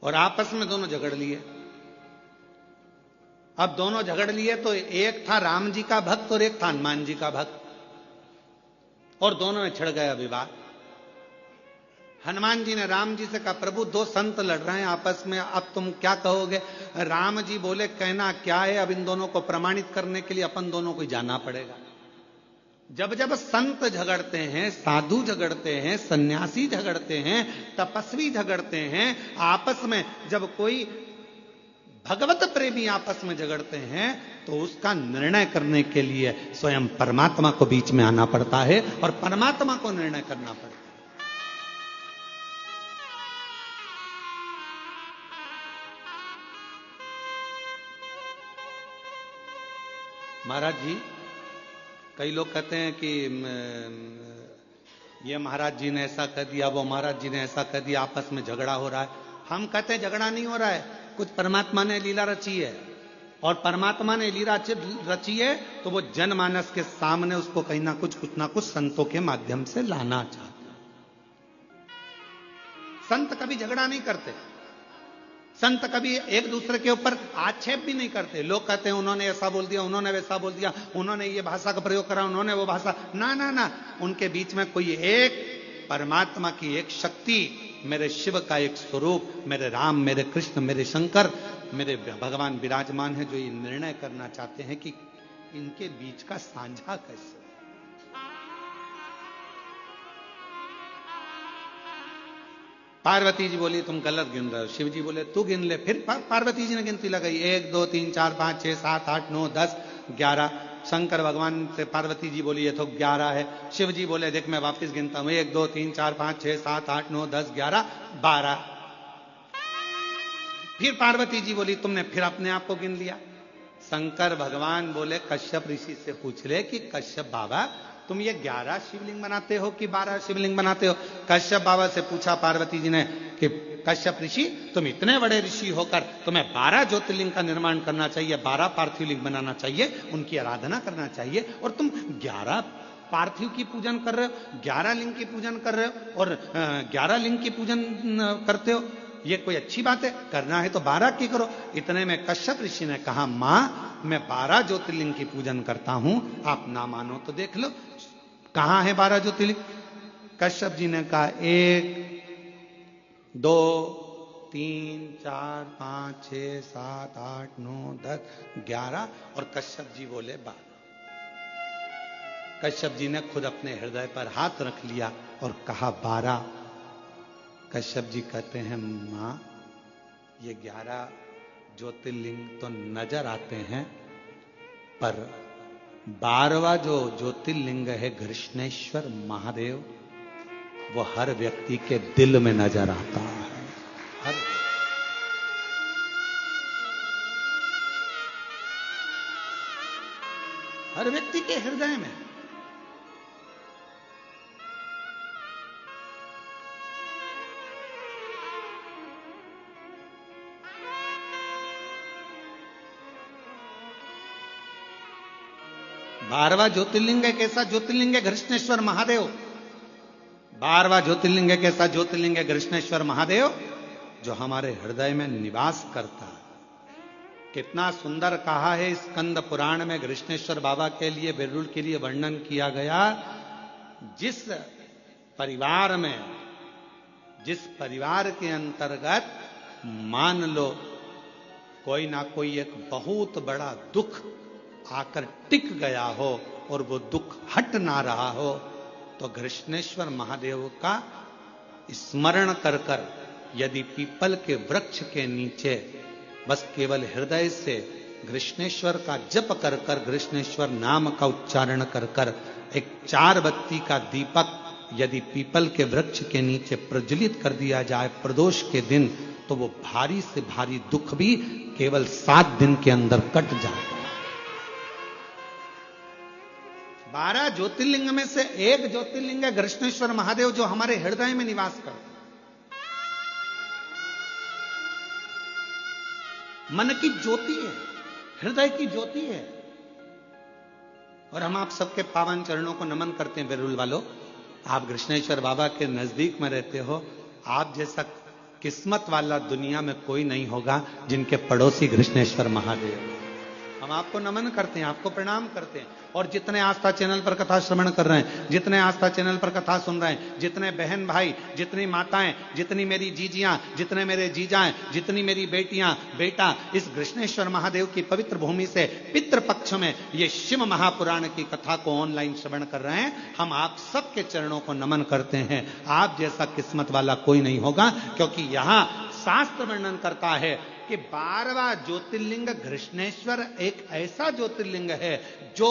और आपस में दोनों झगड़ लिए। अब दोनों झगड़ लिए तो एक था राम जी का भक्त और एक था हनुमान जी का भक्त, और दोनों में छिड़ गया विवाद। हनुमान जी ने राम जी से कहा प्रभु दो संत लड़ रहे हैं आपस में, अब तुम क्या कहोगे? राम जी बोले कहना क्या है, अब इन दोनों को प्रमाणित करने के लिए अपन दोनों को जाना पड़ेगा। जब जब संत झगड़ते हैं, साधु झगड़ते हैं, सन्यासी झगड़ते हैं, तपस्वी झगड़ते हैं, आपस में जब कोई भगवत प्रेमी आपस में झगड़ते हैं तो उसका निर्णय करने के लिए स्वयं परमात्मा को बीच में आना पड़ता है और परमात्मा को निर्णय करना पड़ता है। महाराज जी, कई लोग कहते हैं कि ये महाराज जी ने ऐसा कह दिया, वो महाराज जी ने ऐसा कह दिया, आपस में झगड़ा हो रहा है। हम कहते हैं झगड़ा नहीं हो रहा है, कुछ परमात्मा ने लीला रची है। और परमात्मा ने लीला रची है तो वो जनमानस के सामने उसको कहीं ना कुछ संतों के माध्यम से लाना चाहते हैं। संत कभी झगड़ा नहीं करते, संत कभी एक दूसरे के ऊपर आक्षेप भी नहीं करते। लोग कहते हैं उन्होंने ऐसा बोल दिया, उन्होंने वैसा बोल दिया, उन्होंने ये भाषा का प्रयोग करा, उन्होंने वो भाषा, ना ना ना। उनके बीच में कोई एक परमात्मा की एक शक्ति, मेरे शिव का एक स्वरूप, मेरे राम, मेरे कृष्ण, मेरे शंकर, मेरे भगवान विराजमान है, जो ये निर्णय करना चाहते हैं कि इनके बीच का साझा कैसे। पार्वती जी बोली तुम गलत गिन रहे हो। शिव जी बोले तू गिन ले। फिर पार्वती जी ने गिनती लगाई, 1 2 3 4 5 6 7 8 9 10 11। शंकर भगवान से पार्वती जी बोली ये तो 11 है। शिव जी बोले देख मैं वापस गिनता हूं, 1 2 3 4 5 6 7 8 9 10 11 12। फिर पार्वती जी बोली तुमने फिर अपने आप को गिन लिया। शंकर भगवान बोले कश्यप ऋषि से पूछ ले कि कश्यप बाबा तुम ये 11 शिवलिंग बनाते हो कि 12 शिवलिंग बनाते हो? कश्यप बाबा से पूछा पार्वती जी ने कि कश्यप ऋषि, तुम इतने बड़े ऋषि होकर तुम्हें 12 ज्योतिर्लिंग का निर्माण करना चाहिए, 12 पार्थिव लिंग बनाना चाहिए, उनकी आराधना करना चाहिए, और तुम 11 पार्थिव की पूजन कर रहे हो, 11 लिंग की पूजन कर रहे हो, और 11 लिंग की पूजन करते हो? ये कोई अच्छी बात है? करना है तो 12 की करो। इतने में कश्यप ऋषि ने कहा, मां मैं 12 ज्योतिर्लिंग की पूजन करता हूं, आप ना मानो तो देख लो कहां है 12 ज्योतिर्लिंग। कश्यप जी ने कहा 1 2 3 4 5 6 7 8 9 10 11 और कश्यप जी बोले 12। कश्यप जी ने खुद अपने हृदय पर हाथ रख लिया और कहा 12। कश्यप जी कहते हैं, मां ये 11 ज्योतिर्लिंग तो नजर आते हैं, पर 12वां जो ज्योतिर्लिंग है घृष्णेश्वर महादेव, वो हर व्यक्ति के दिल में नजर आता है। हर व्यक्ति के हृदय में। बारहवां ज्योतिर्लिंग है कैसा ज्योतिर्लिंग है? घृष्णेश्वर महादेव। 12वां ज्योतिर्लिंग है कैसा ज्योतिर्लिंग है? घृष्णेश्वर महादेव, जो हमारे हृदय में निवास करता है। कितना सुंदर कहा है स्कंद पुराण में घृष्णेश्वर बाबा के लिए, बिरुल के लिए वर्णन किया गया। जिस परिवार में, जिस परिवार के अंतर्गत मान लो कोई ना कोई एक बहुत बड़ा दुख आकर टिक गया हो और वो दुख हट ना रहा हो, तो घृष्णेश्वर महादेव का स्मरण कर कर यदि पीपल के वृक्ष के नीचे बस केवल हृदय से घृष्णेश्वर का जप कर कर, घृष्णेश्वर नाम का उच्चारण कर कर, एक 4 बत्ती का दीपक यदि पीपल के वृक्ष के नीचे प्रज्वलित कर दिया जाए प्रदोष के दिन, तो वो भारी से भारी दुख भी केवल 7 दिन के अंदर कट जाएगा। 12 ज्योतिर्लिंग में से एक ज्योतिर्लिंग है घृष्णेश्वर महादेव, जो हमारे हृदय में निवास करते, मन की ज्योति है, हृदय की ज्योति है। और हम आप सबके पावन चरणों को नमन करते हैं। बिरुल वालों, आप घृष्णेश्वर बाबा के नजदीक में रहते हो, आप जैसा किस्मत वाला दुनिया में कोई नहीं होगा जिनके पड़ोसी घृष्णेश्वर महादेव। हम आपको नमन करते हैं, आपको प्रणाम करते हैं। और जितने आस्था चैनल पर कथा श्रवण कर रहे हैं, जितने आस्था चैनल पर कथा सुन रहे हैं, जितने बहन भाई, जितनी माताएं, जितनी मेरी जीजियां, जितने मेरे जीजाएं, जितनी मेरी बेटियां बेटा इस घृष्णेश्वर महादेव की पवित्र भूमि से पितृपक्ष में ये शिव महापुराण की कथा को ऑनलाइन श्रवण कर रहे हैं, हम आप सबके चरणों को नमन करते हैं। आप जैसा किस्मत वाला कोई नहीं होगा, क्योंकि यहां शास्त्र वर्णन करता है कि 12वां ज्योतिर्लिंग घृष्णेश्वर एक ऐसा ज्योतिर्लिंग है जो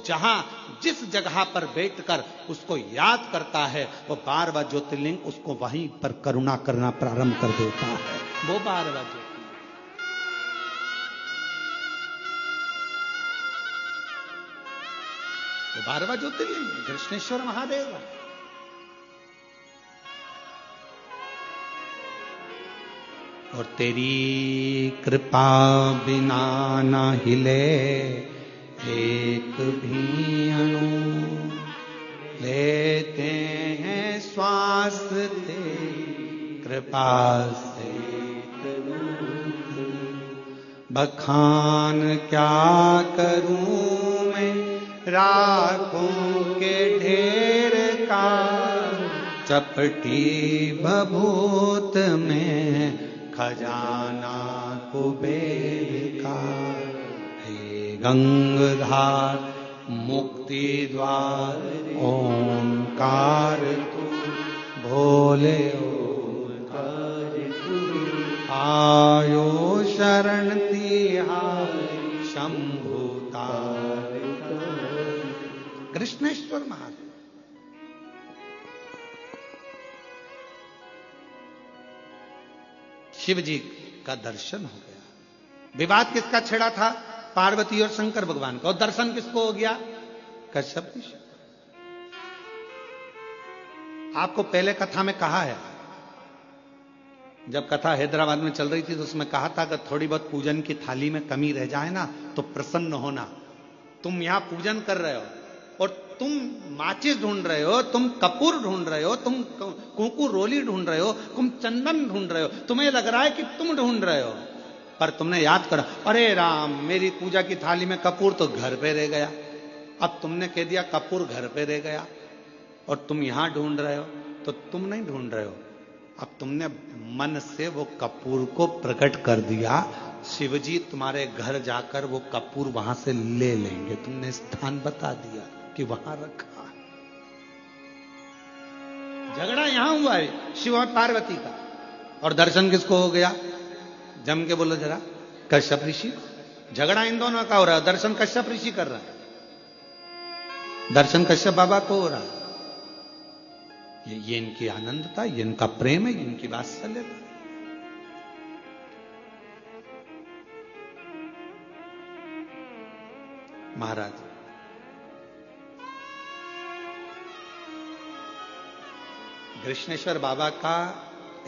जहां जिस जगह पर बैठकर उसको याद करता है, वो 12वां ज्योतिर्लिंग उसको वहीं पर करुणा करना प्रारंभ कर देता है। वो 12वां ज्योतिर्लिंग, वो 12वां ज्योतिर्लिंग घृष्णेश्वर महादेव। और तेरी कृपा बिना न हिले एक भी अणु, लेते हैं श्वास तेरी कृपा से। बखान क्या करूं मैं राखों के ढेर का, चपटी भभूत में खजाना कुबेर का। हे गंगाधार मुक्ति द्वार ओंकार तू, भोले ओंकार तू। आयो शरण तिहारी शंभुतार। कृष्णेश्वर महादेव शिव जी का दर्शन हो गया। विवाद किसका छिड़ा था? पार्वती और शंकर भगवान का। और दर्शन किसको हो गया? कश्यप ऋषि। आपको पहले कथा में कहा है, जब कथा हैदराबाद में चल रही थी तो उसमें कहा था कि थोड़ी बहुत पूजन की थाली में कमी रह जाए ना तो प्रसन्न होना। तुम यहां पूजन कर रहे हो और तुम माचिस ढूंढ रहे हो, तुम कपूर ढूंढ रहे हो, तुम कुंकू रोली ढूंढ रहे हो, तुम चंदन ढूंढ रहे हो, तुम्हें लग रहा है कि तुम ढूंढ रहे हो, पर तुमने याद करा, अरे राम मेरी पूजा की थाली में कपूर तो घर पे रह गया। अब तुमने कह दिया कपूर घर पे रह गया और तुम यहां ढूंढ रहे हो, तो तुम नहीं ढूंढ रहे हो, अब तुमने मन से वो कपूर को प्रकट कर दिया। शिवजी तुम्हारे घर जाकर वो कपूर वहां से ले लेंगे, तुमने स्थान बता दिया कि वहां रखा। झगड़ा यहां हुआ है शिव और पार्वती का, और दर्शन किसको हो गया? जम के बोलो जरा, कश्यप ऋषि। झगड़ा इन दोनों का हो रहा है, दर्शन कश्यप ऋषि कर रहा है, दर्शन कश्यप बाबा को हो रहा है। ये इनकी आनंदता, ये इनका प्रेम है, ये इनकी वात्सल्यता। महाराज कृष्णेश्वर बाबा का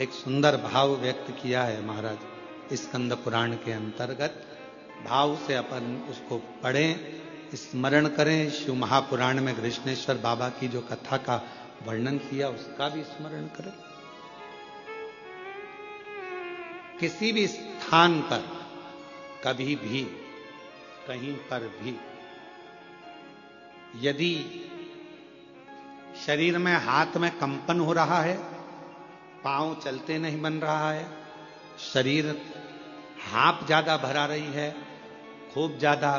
एक सुंदर भाव व्यक्त किया है महाराज स्कंद पुराण के अंतर्गत। भाव से अपन उसको पढ़ें, स्मरण करें। शिव महापुराण में कृष्णेश्वर बाबा की जो कथा का वर्णन किया उसका भी स्मरण करें। किसी भी स्थान पर कभी भी कहीं पर भी यदि शरीर में हाथ में कंपन हो रहा है, पांव चलते नहीं बन रहा है, शरीर हाफ ज्यादा भरा रही है, खूब ज्यादा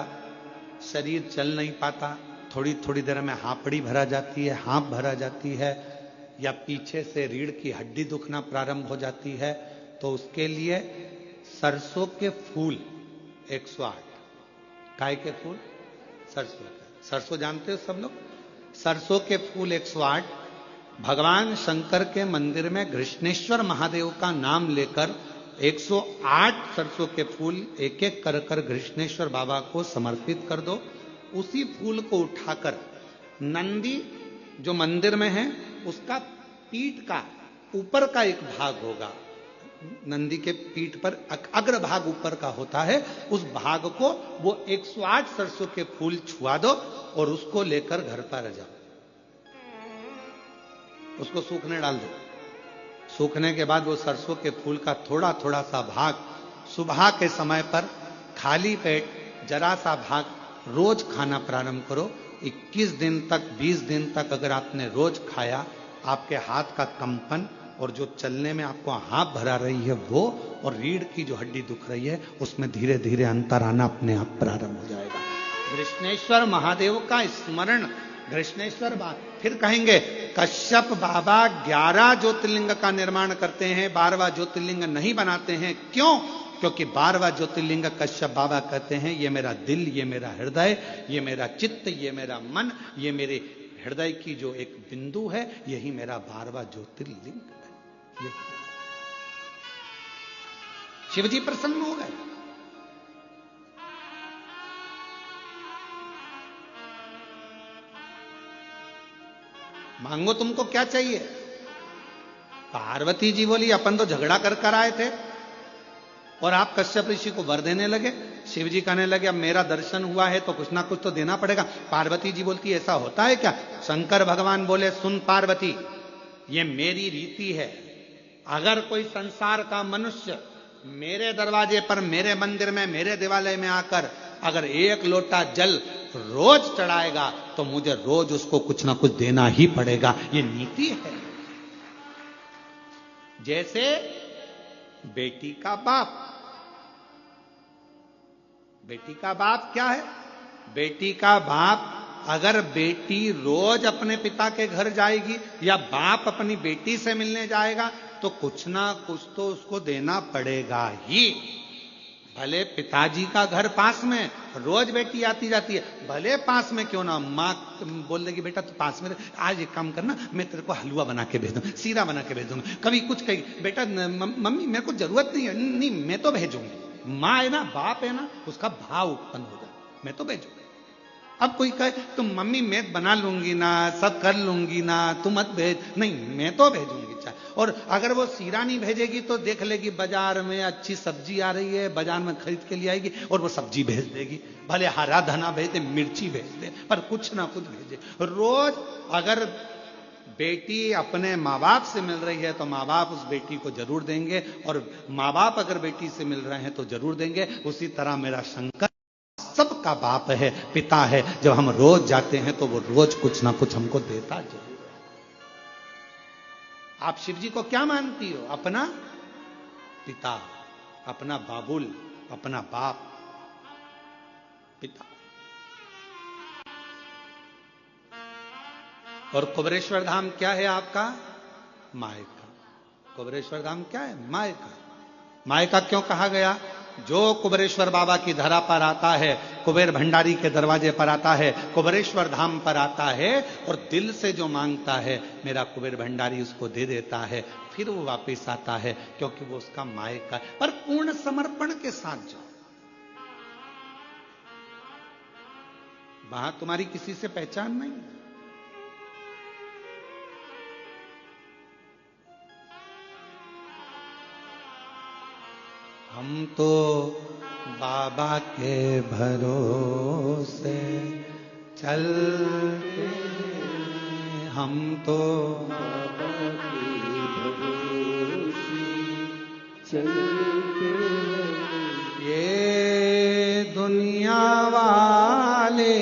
शरीर चल नहीं पाता, थोड़ी थोड़ी देर में हापड़ी भरा जाती है, हाँप भरा जाती है, या पीछे से रीढ़ की हड्डी दुखना प्रारंभ हो जाती है, तो उसके लिए सरसों के फूल 108। काय के फूल? सरसों के। सरसों जानते हो सब लोग? सरसों के फूल 108 भगवान शंकर के मंदिर में कृष्णेश्वर महादेव का नाम लेकर 108 सरसों के फूल एक एक कर कर कृष्णेश्वर बाबा को समर्पित कर दो। उसी फूल को उठाकर नंदी जो मंदिर में है उसका पीठ का ऊपर का एक भाग होगा, नंदी के पीठ पर अग्र भाग ऊपर का होता है, उस भाग को वो 108 सरसों के फूल छुआ दो और उसको लेकर घर पर जाओ, उसको सूखने डाल दो। सूखने के बाद वो सरसों के फूल का थोड़ा थोड़ा सा भाग सुबह के समय पर खाली पेट जरा सा भाग रोज खाना प्रारंभ करो। 21 दिन तक 20 दिन तक अगर आपने रोज खाया, आपके हाथ का कंपन और जो चलने में आपको हाथ भरा रही है वो, और रीढ़ की जो हड्डी दुख रही है उसमें धीरे धीरे अंतर आना अपने आप प्रारंभ हो जाएगा। कृष्णेश्वर महादेव का स्मरण, कृष्णेश्वर बात फिर कहेंगे कश्यप बाबा 11 ज्योतिर्लिंग का निर्माण करते हैं, 12वां ज्योतिर्लिंग नहीं बनाते हैं। क्यों? क्योंकि 12वां ज्योतिर्लिंग कश्यप बाबा कहते हैं ये मेरा दिल, ये मेरा हृदय, ये मेरा चित्त, ये मेरा मन, ये मेरे हृदय की जो एक बिंदु है, यही मेरा 12वां ज्योतिर्लिंग है। शिवजी प्रसन्न हो गए। मांगो तुमको क्या चाहिए? पार्वती जी बोली अपन तो झगड़ा कर आए थे और आप कश्यप ऋषि को वर देने लगे। शिव जी कहने लगे अब मेरा दर्शन हुआ है तो कुछ ना कुछ तो देना पड़ेगा। पार्वती जी बोलती ऐसा होता है क्या? शंकर भगवान बोले सुन पार्वती, ये मेरी रीति है, अगर कोई संसार का मनुष्य मेरे दरवाजे पर, मेरे मंदिर में, मेरे देवालय में आकर अगर एक लोटा जल रोज चढ़ाएगा तो मुझे रोज उसको कुछ ना कुछ देना ही पड़ेगा, ये नीति है। जैसे बेटी का बाप, बेटी का बाप क्या है? बेटी का बाप अगर बेटी रोज अपने पिता के घर जाएगी या बाप अपनी बेटी से मिलने जाएगा तो कुछ ना कुछ तो उसको देना पड़ेगा ही। भले पिताजी का घर पास में, रोज बेटी आती जाती है, भले पास में क्यों ना, माँ बोल देगी बेटा तू पास में आज एक काम करना, मैं तेरे को हलवा बना के भेज दूंगा, सीरा बना के भेज दूंगा। कभी कुछ कही बेटा मम्मी मेरे को जरूरत नहीं है, नहीं मैं तो भेजूंगी। माँ है ना, बाप है ना, उसका भाव उत्पन्न होगा, मैं तो भेजूंगी। अब कोई कहे तुम मम्मी मैं बना लूंगी ना, सब कर लूंगी ना, तुम मत भेज। नहीं, मैं तो भेजूंगी चाय। और अगर वो सीरा नहीं भेजेगी तो देख लेगी बाजार में अच्छी सब्जी आ रही है, बाजार में खरीद के लिए आएगी और वो सब्जी भेज देगी। भले हरा धना भेज दे, मिर्ची भेज दे, पर कुछ ना कुछ भेजे। रोज अगर बेटी अपने माँ बाप से मिल रही है तो माँ बाप उस बेटी को जरूर देंगे, और माँ बाप अगर बेटी से मिल रहे हैं तो जरूर देंगे। उसी तरह मेरा शंकर सबका बाप है, पिता है। जब हम रोज जाते हैं तो वो रोज कुछ ना कुछ हमको देता जरूर है। आप शिव जी को क्या मानती हो? अपना पिता, अपना बाबुल, अपना बाप, पिता। और कुबेरेश्वर धाम क्या है आपका? मायका। कुबेरेश्वर धाम क्या है? मायका। मायका क्यों कहा गया? जो कुबेरेश्वर बाबा की धरा पर आता है, कुबेर भंडारी के दरवाजे पर आता है, कुबेरेश्वर धाम पर आता है और दिल से जो मांगता है, मेरा कुबेर भंडारी उसको दे देता है। फिर वो वापस आता है, क्योंकि वो उसका मायका। पर पूर्ण समर्पण के साथ जाओ। वहां तुम्हारी किसी से पहचान नहीं। हम तो बाबा के भरोसे चलते, हम तो बाबा के भरोसे चलते। ये दुनिया वाले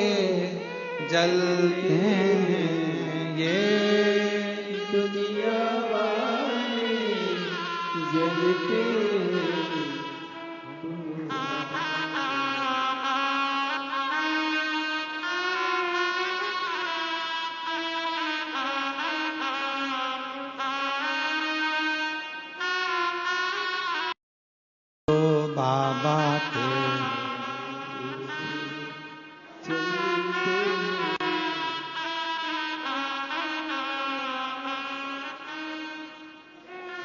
जलते हैं, ये दुनिया वाले जलते हैं। बाबा के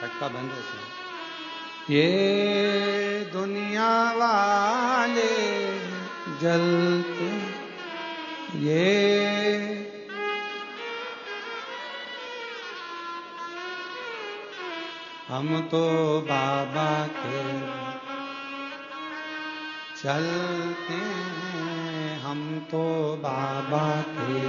फटका बंद है। ये दुनिया वाले जलते, ये हम तो बाबा के चलते हैं, हम तो बाबा के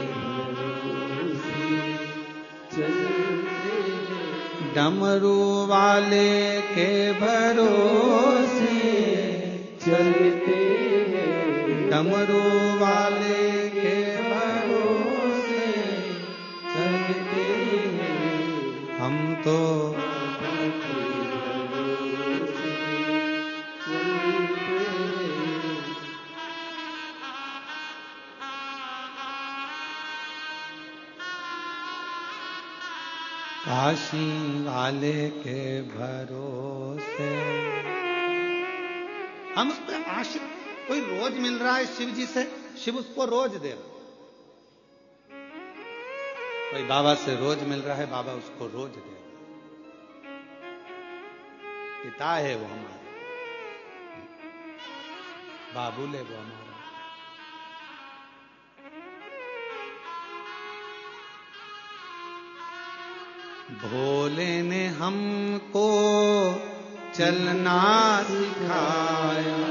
चलते हैं। डमरू वाले के भरोसे चलते हैं, डमरू वाले के भरोसे चलते हैं। हम तो काशी वाले के भरोसे। हम उस पर आशिक। कोई रोज मिल रहा है शिव जी से, शिव उसको रोज दे रहा। कोई बाबा से रोज मिल रहा है, बाबा उसको रोज दे रहा। पिता है वो हमारा, बाबुल है वो हमारा। भोले ने हमको चलना सिखाया,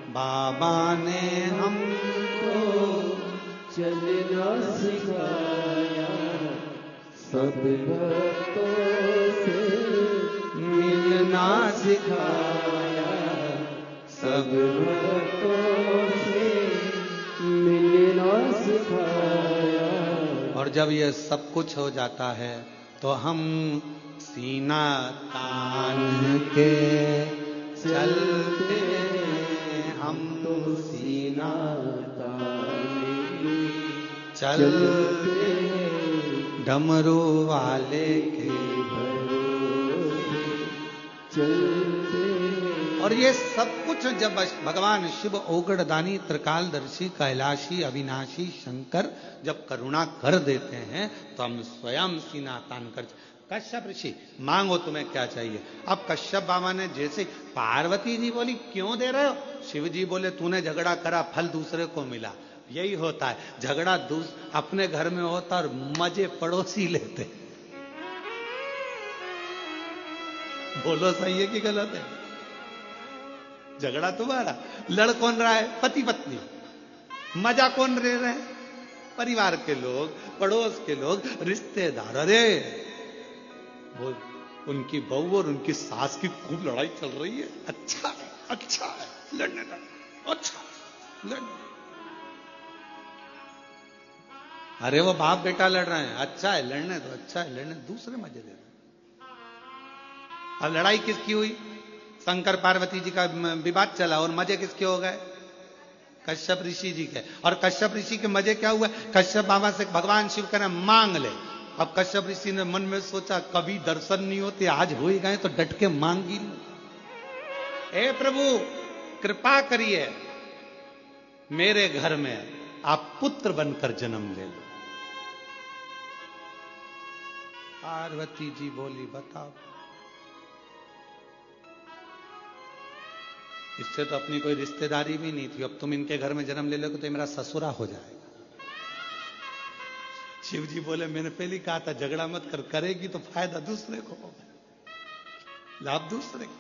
बाबा ने हमको चलना सिखाया। सब भक्तों से मिलना सिखाया, सब भक्तों से मिलना सिखाया। और जब ये सब कुछ हो जाता है तो हम सीना तान के चलते हैं, हम तो सीना तान के चलते हैं। डमरू वाले के भरोसे चलते हैं। और ये सब कुछ जब भगवान शिव ओगड़दानी त्रिकालदर्शी कैलाशी अविनाशी शंकर जब करुणा कर देते हैं तो हम स्वयं सीना तान कर। कश्यप ऋषि मांगो तुम्हें क्या चाहिए। अब कश्यप बाबा ने जैसे, पार्वती जी बोली क्यों दे रहे हो, शिव जी बोले तूने झगड़ा करा फल दूसरे को मिला। यही होता है, झगड़ा अपने घर में होता और मजे पड़ोसी लेते। बोलो सही है कि गलत है? झगड़ा तुम्हारा, लड़ कौन रहा है? पति पत्नी। मजा कौन ले रहे हैं? परिवार के लोग, पड़ोस के लोग, रिश्तेदार। अरे वो उनकी बहू और उनकी सास की खूब लड़ाई चल रही है। अच्छा है, अच्छा है, लड़ने दो, अच्छा लड़ने। अरे वो बाप बेटा लड़ रहे हैं, अच्छा है लड़ने दो, अच्छा है लड़ने। दूसरे मजे ले रहे हैं। अब लड़ाई किसकी हुई? शंकर पार्वती जी का विवाद चला और मजे किसके हो गए? कश्यप ऋषि जी के। और कश्यप ऋषि के मजे क्या हुआ? कश्यप बाबा से भगवान शिव कह रहे मांग ले। अब कश्यप ऋषि ने मन में सोचा कभी दर्शन नहीं होते, आज हो ही गए तो डट के मांगी। हे प्रभु कृपा करिए, मेरे घर में आप पुत्र बनकर जन्म ले लो। पार्वती जी बोली बताओ, इससे तो अपनी कोई रिश्तेदारी भी नहीं थी, अब तुम इनके घर में जन्म ले लोगे तो मेरा ससुरा हो जाएगा। शिव जी बोले मैंने पहले कहा था झगड़ा मत कर, करेगी तो फायदा दूसरे को होगा, लाभ दूसरे को।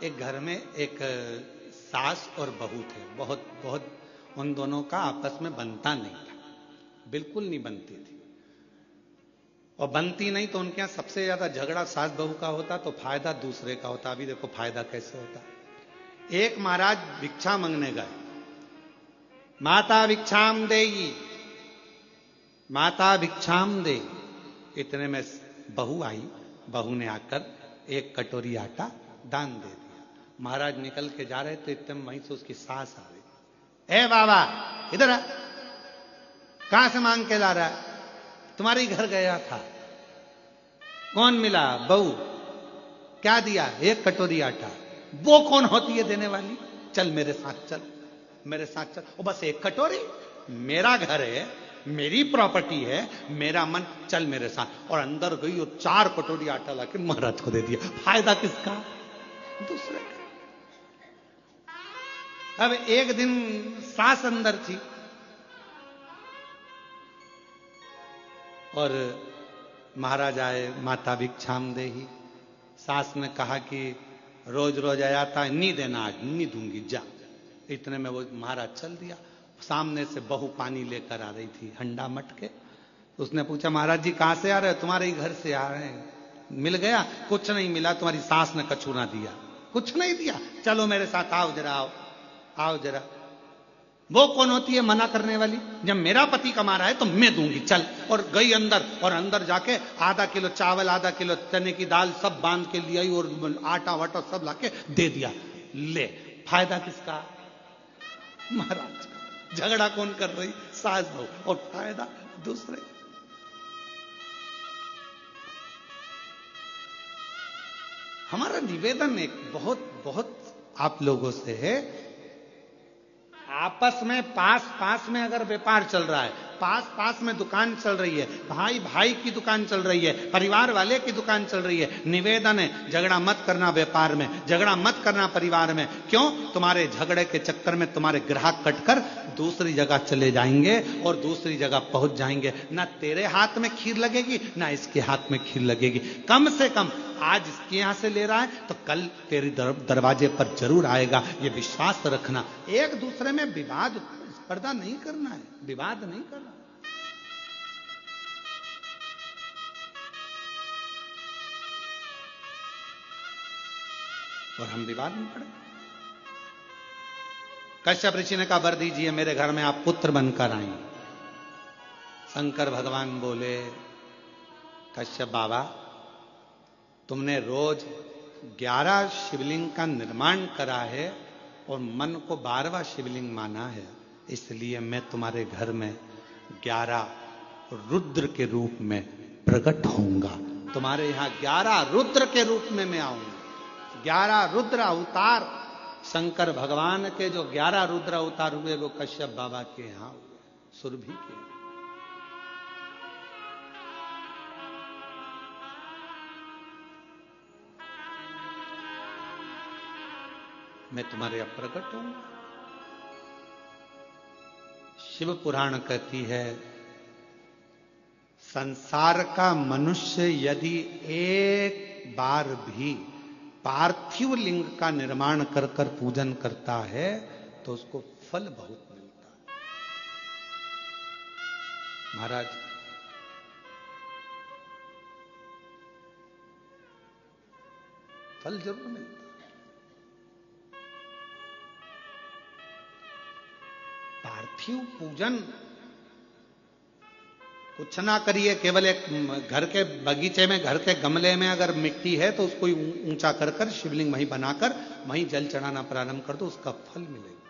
एक घर में एक सास और बहू थे। बहुत उन दोनों का आपस में बनता नहीं था, बिल्कुल नहीं बनती थी। और बनती नहीं तो उनके यहां सबसे ज्यादा झगड़ा सास बहू का होता तो फायदा दूसरे का होता। अभी देखो फायदा कैसे होता। एक महाराज भिक्षा मांगने गए, माता भिक्षाम देगी, माता भिक्षाम दे। इतने में बहू आई, बहू ने आकर एक कटोरी आटा दान दे दिया। महाराज निकल के जा रहे थे, इतने वहीं से उसकी सास आ गई। ए बाबा इधर आ, कहां से मांग के ला रहा है? तुम्हारे ही घर गया था। कौन मिला? बहू। क्या दिया? एक कटोरी आटा। वो कौन होती है देने वाली? चल मेरे साथ चल, मेरे साथ चल। ओ बस एक कटोरी? मेरा घर है, मेरी प्रॉपर्टी है, मेरा मन, चल मेरे साथ। और अंदर गई और 4 कटोरी आटा लाके महाराज को दे दिया। फायदा किसका? दूसरे का। अब एक दिन सास अंदर थी और महाराज आए, माता भिक्षाम देही। सास ने कहा कि रोज रोज आया था, नहीं देना, आज नहीं दूंगी, जा। इतने में वो महाराज चल दिया। सामने से बहू पानी लेकर आ रही थी, हंडा मटके। उसने पूछा महाराज जी कहां से आ रहे हो? तुम्हारे ही घर से आ रहे हैं। मिल गया? कुछ नहीं मिला, तुम्हारी सास ने कछूरा दिया। कुछ नहीं दिया? चलो मेरे साथ आओ जरा, आओ आओ जरा। वो कौन होती है मना करने वाली? जब मेरा पति कमा रहा है तो मैं दूंगी, चल। और गई अंदर, और अंदर जाके आधा किलो चावल, आधा किलो चने की दाल सब बांध के लिए आई और आटा वाटा सब लाके दे दिया। ले, फायदा किसका? महाराज का। झगड़ा कौन कर रही? सास बहू। और फायदा दूसरे। हमारा निवेदन एक बहुत आप लोगों से है, आपस में पास में अगर व्यापार चल रहा है, पास में दुकान चल रही है, भाई की दुकान चल रही है, परिवार वाले की दुकान चल रही है, निवेदन है झगड़ा मत करना व्यापार में, झगड़ा मत करना परिवार में। क्यों? तुम्हारे झगड़े के चक्कर में तुम्हारे ग्राहक कटकर दूसरी जगह चले जाएंगे और दूसरी जगह पहुंच जाएंगे। ना तेरे हाथ में खीर लगेगी, ना इसके हाथ में खीर लगेगी। कम से कम आज इसके यहां से ले रहा है तो कल तेरे दरवाजे पर जरूर आएगा, ये विश्वास रखना। एक दूसरे में विवाद स्पर्धा नहीं करना है, विवाद नहीं करना। और हम विवाद में पड़े। कश्यप ऋषि ने कहा वर दीजिए, मेरे घर में आप पुत्र बनकर आए। शंकर भगवान बोले कश्यप बाबा, तुमने रोज 11 शिवलिंग का निर्माण करा है और मन को 12वां शिवलिंग माना है, इसलिए मैं तुम्हारे घर में 11 रुद्र के रूप में प्रकट होऊंगा। तुम्हारे यहां 11 रुद्र के रूप में मैं आऊंगा। 11 रुद्र अवतार, शंकर भगवान के जो 11 रुद्र अवतार हुए वो कश्यप बाबा के यहां हुए, सुरभि के। मैं तुम्हारे अब प्रकट हूं। शिव पुराण कहती है, संसार का मनुष्य यदि एक बार भी पार्थिव लिंग का निर्माण कर कर पूजन करता है तो उसको फल बहुत मिलता है। महाराज, फल जरूर मिलता है। पार्थिव पूजन कुछ ना करिए, केवल एक घर के बगीचे में, घर के गमले में अगर मिट्टी है तो उसको ऊंचा कर कर शिवलिंग वहीं बनाकर वहीं जल चढ़ाना प्रारंभ कर दो, उसका फल मिलेगा,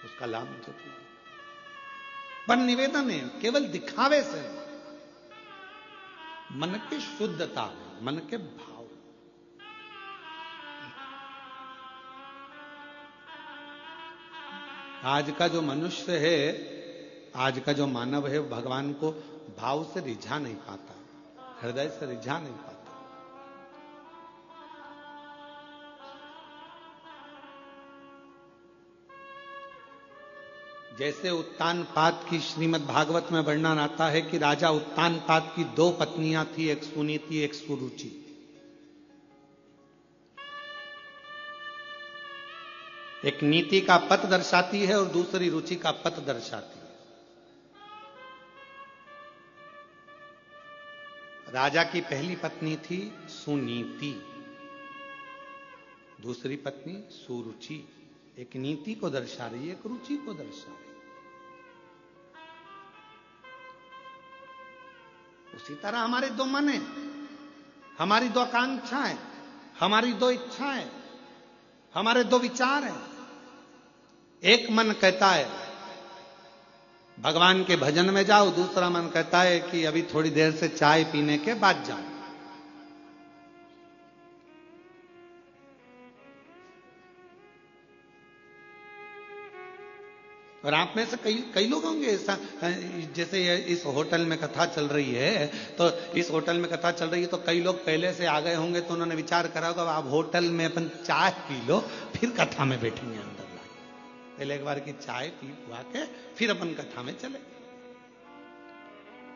उसका लाभ जरूर। पर निवेदन है केवल दिखावे से, मन की शुद्धता में, मन के भाव। आज का जो मनुष्य है, आज का जो मानव है, भगवान को भाव से रिझा नहीं पाता, हृदय से रिझा नहीं पाता। जैसे उत्तानपाद की श्रीमद् भागवत में वर्णन आता है कि राजा उत्तानपाद की 2 पत्नियां थी, एक सुनीति एक सुरुचि। एक नीति का पथ दर्शाती है और दूसरी रुचि का पथ दर्शाती है। राजा की पहली पत्नी थी सुनीति, दूसरी पत्नी सुरुचि। एक नीति को दर्शा रही है, एक रुचि को दर्शा रही है। उसी तरह हमारे 2 मन हैं, हमारी 2 आकांक्षाएं, हमारी 2 इच्छाएं, हमारे 2 विचार हैं। एक मन कहता है भगवान के भजन में जाओ, दूसरा मन कहता है कि अभी थोड़ी देर से चाय पीने के बाद जाओ। और आप में से कई लोग होंगे ऐसा, जैसे इस होटल में कथा चल रही है, तो इस होटल में कथा चल रही है तो कई लोग पहले से आ गए होंगे, तो उन्होंने विचार करा होगा आप होटल में अपन चाय पी लो, फिर कथा में बैठेंगे अंदर। पहले एक बार की चाय पी हुआ के फिर अपन कथा में चले।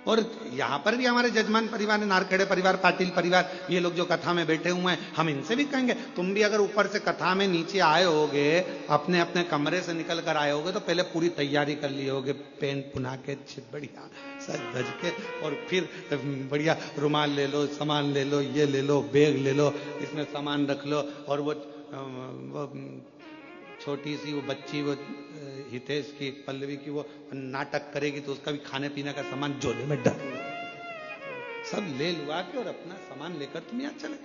और यहां पर भी हमारे जजमान परिवार, नारखेड़े परिवार, पाटिल परिवार, ये लोग जो कथा में बैठे हुए हैं, हम इनसे भी कहेंगे तुम भी अगर ऊपर से कथा में नीचे आए होगे, अपने अपने कमरे से निकल कर आए होगे, तो पहले पूरी तैयारी कर लिए होगे, पेन पुना के बढ़िया सज धज के, और फिर बढ़िया रुमाल ले लो, सामान ले लो, ये ले लो, बैग ले लो, इसमें सामान रख लो। और वो छोटी सी वो बच्ची, वो हितेश की, पल्लवी की, वो नाटक करेगी तो उसका भी खाने पीने का सामान झोले में डाल सब ले लुआ के और अपना सामान लेकर तुम यहां चले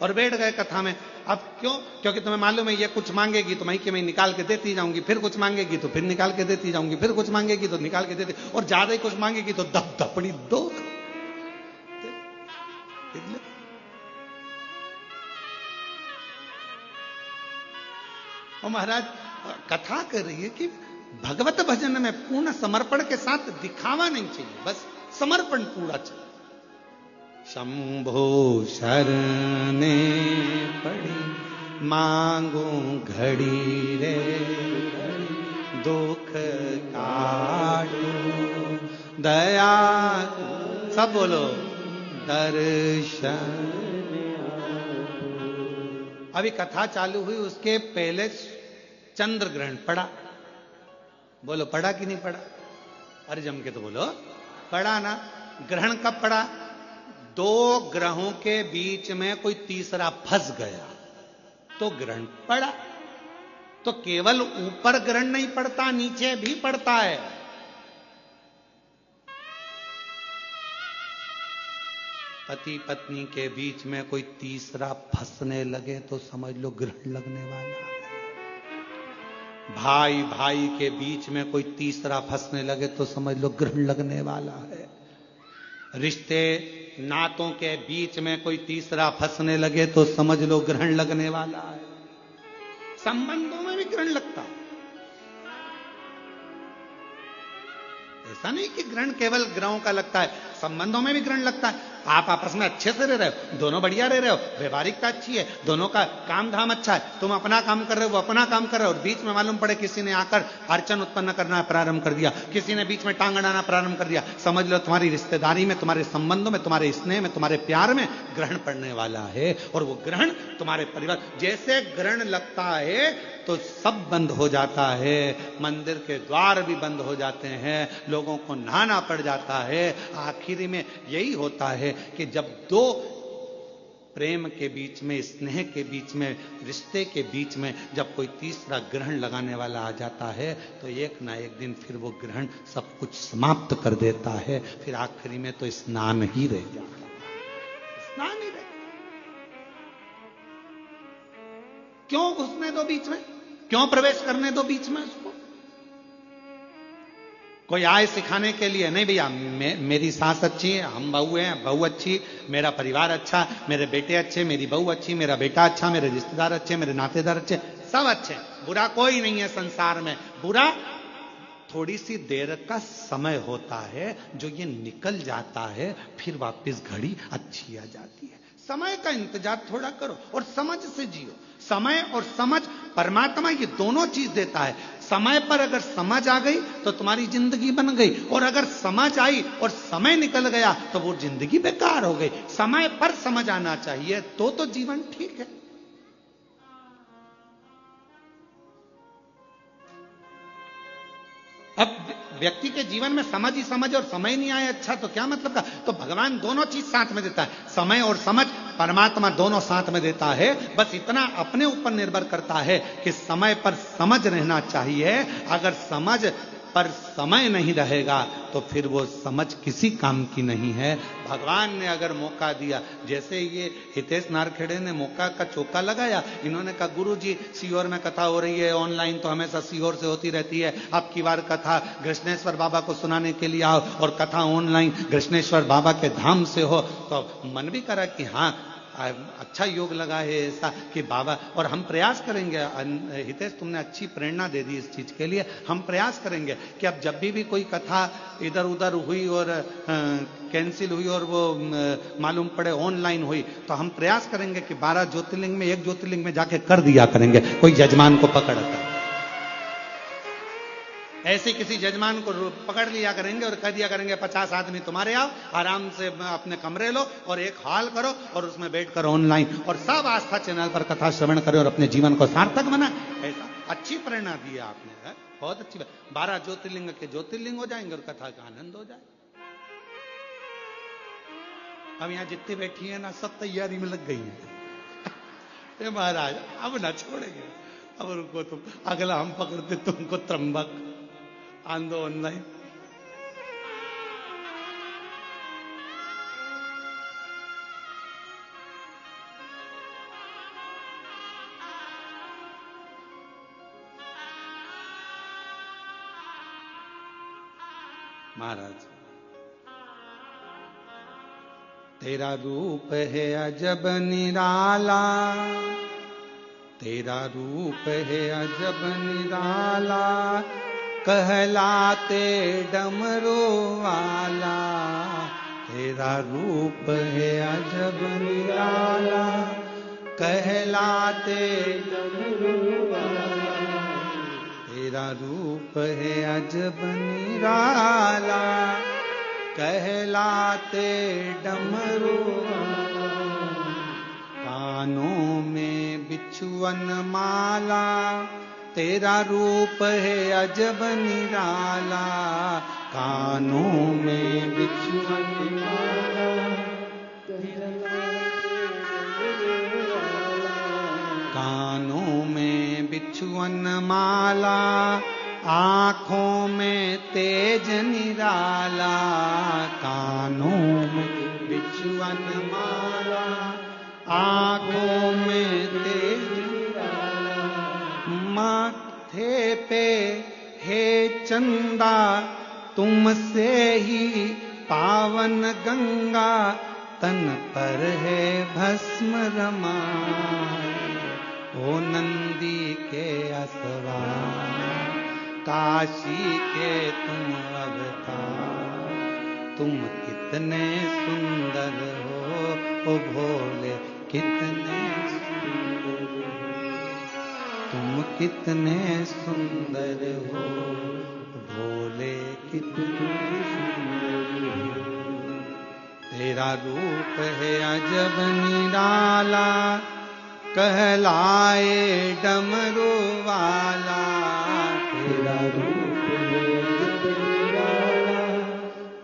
और बैठ गए कथा में। अब क्यों? क्योंकि तुम्हें मालूम है ये कुछ मांगेगी तो मैं निकाल के देती जाऊंगी, फिर कुछ मांगेगी तो फिर निकाल के देती जाऊंगी, फिर कुछ मांगेगी तो निकाल के देती, और ज्यादा ही कुछ मांगेगी तो दप दपड़ी दो। और महाराज कथा कर रही है कि भगवत भजन में पूर्ण समर्पण के साथ दिखावा नहीं चाहिए, बस समर्पण पूरा चाहिए। शंभो शरणे पड़ी मांगू घड़ी रे, दुख काटू दया, सब बोलो दर्शन। अभी कथा चालू हुई, उसके पहले चंद्र ग्रहण पड़ा। बोलो पड़ा कि नहीं पड़ा? अरे जम के तो बोलो पड़ा ना। ग्रहण कब पड़ा? 2 ग्रहों के बीच में कोई तीसरा फंस गया तो ग्रहण पड़ा। तो केवल ऊपर ग्रहण नहीं पड़ता, नीचे भी पड़ता है। पति पत्नी के बीच में कोई तीसरा फंसने लगे तो समझ लो ग्रहण लगने वाला है। भाई भाई के बीच में कोई तीसरा फंसने लगे तो समझ लो ग्रहण लगने वाला है। रिश्ते नातों के बीच में कोई तीसरा फंसने लगे तो समझ लो ग्रहण लगने वाला है। संबंधों में भी ग्रहण लगता है। ऐसा नहीं कि ग्रहण केवल ग्रहों का लगता है, संबंधों में भी ग्रहण लगता है। आप आपस में अच्छे से रह रहे हो, दोनों बढ़िया रह रहे हो, व्यवहारिकता अच्छी है, दोनों का काम धाम अच्छा है, तुम अपना काम कर रहे हो, वो अपना काम कर रहे हो, और बीच में मालूम पड़े किसी ने आकर अड़चन उत्पन्न करना प्रारंभ कर दिया, किसी ने बीच में टांग अड़ाना प्रारंभ कर दिया, समझ लो तुम्हारी रिश्तेदारी में, तुम्हारे संबंधों में, तुम्हारे स्नेह में, तुम्हारे प्यार में ग्रहण पड़ने वाला है। और वो ग्रहण तुम्हारे परिवार, जैसे ग्रहण लगता है तो सब बंद हो जाता है, मंदिर के द्वार भी बंद हो जाते हैं, लोगों को नहाना पड़ जाता है। आखिरी में यही होता है कि जब दो प्रेम के बीच में, स्नेह के बीच में, रिश्ते के बीच में जब कोई तीसरा ग्रहण लगाने वाला आ जाता है तो एक ना एक दिन फिर वो ग्रहण सब कुछ समाप्त कर देता है। फिर आखिरी में तो स्नान ही रह जाता है, स्नान ही रह। क्यों घुसने दो बीच में, क्यों प्रवेश करने दो बीच में उसको? कोई आए सिखाने के लिए, नहीं भैया मेरी सास अच्छी है, हम बहू हैं, बहू अच्छी, मेरा परिवार अच्छा, मेरे बेटे अच्छे, मेरी बहू अच्छी, मेरा बेटा अच्छा, मेरे रिश्तेदार अच्छे, मेरे नातेदार अच्छे, सब अच्छे, बुरा कोई नहीं है संसार में। बुरा थोड़ी सी देर का समय होता है, जो ये निकल जाता है, फिर वापस घड़ी अच्छी आ जाती है। समय का इंतजार थोड़ा करो और समझ से जियो। समय और समझ, परमात्मा ये दोनों चीज देता है। समय पर अगर समझ आ गई तो तुम्हारी जिंदगी बन गई, और अगर समझ आई और समय निकल गया तो वो जिंदगी बेकार हो गई। समय पर समझ आना चाहिए तो जीवन ठीक है। अब व्यक्ति के जीवन में समझ ही समझ और समय नहीं आए, अच्छा तो क्या मतलब का? तो भगवान दोनों चीज साथ में देता है, समय और समझ परमात्मा दोनों साथ में देता है। बस इतना अपने ऊपर निर्भर करता है कि समय पर समझ रहना चाहिए। अगर समझ पर समय नहीं रहेगा तो फिर वो समझ किसी काम की नहीं है। भगवान ने अगर मौका दिया, जैसे ये हितेश नारखेड़े ने मौका का चौका लगाया, इन्होंने कहा गुरुजी सीहोर में कथा हो रही है ऑनलाइन, तो हमेशा सीहोर से होती रहती है, अब की बार कथा कृष्णेश्वर बाबा को सुनाने के लिए आओ और कथा ऑनलाइन कृष्णेश्वर बाबा के धाम से हो। तो मन भी करा कि हाँ अच्छा योग लगा है ऐसा कि बाबा, और हम प्रयास करेंगे। हितेश तुमने अच्छी प्रेरणा दे दी इस चीज के लिए। हम प्रयास करेंगे कि अब जब भी कोई कथा इधर उधर हुई और कैंसिल हुई और वो मालूम पड़े ऑनलाइन हुई, तो हम प्रयास करेंगे कि 12 ज्योतिर्लिंग में एक ज्योतिर्लिंग में जाके कर दिया करेंगे, कोई जजमान को पकड़ कर ऐसे किसी जजमान को पकड़ लिया करेंगे और कह दिया करेंगे 50 आदमी तुम्हारे आओ, आराम से अपने कमरे लो और एक हॉल करो और उसमें बैठकर ऑनलाइन और सब आस्था चैनल पर कथा श्रवण करें और अपने जीवन को सार्थक बनाए। ऐसा अच्छी प्रेरणा दी है आपने, है? बहुत अच्छी बात। 12 ज्योतिर्लिंग के ज्योतिर्लिंग हो जाएंगे और कथा का आनंद हो जाए। अब यहां जितनी बैठी है ना, सब तैयारी में लग गई है। महाराज अब ना छोड़ेंगे, अब रुको तुम, अगला हम पकड़ते तुमको त्रंबक आंदो ऑनलाइन। महाराज तेरा रूप है अजब निराला, तेरा रूप है अजब निराला, कहलाते डमरू वाला। तेरा रूप है अजब निराला, कहलाते डमरू वाला। तेरा रूप है अजब निराला, कहलाते डमरू वाला। कानों में बिछुअन माला, तेरा रूप है अजब निराला। कानों में बिछुअन माला, कानों में बिछुअन माला, आँखों में तेज निराला। कानों में बिछुअन माला, आँखों में तेज निराला। माथे पे हे चंदा तुमसे ही पावन गंगा, तन पर है भस्म रमाए। ओ नंदी के असवार, काशी के तुम अवतार, तुम कितने कितने सुंदर हो ओ भोले कितने सुंदर हो। तुम कितने सुंदर हो भोले कितने सुंदर हो। तेरा रूप है अजब निराला कहलाए डमरू वाला। तेरा रूप है अजब निराला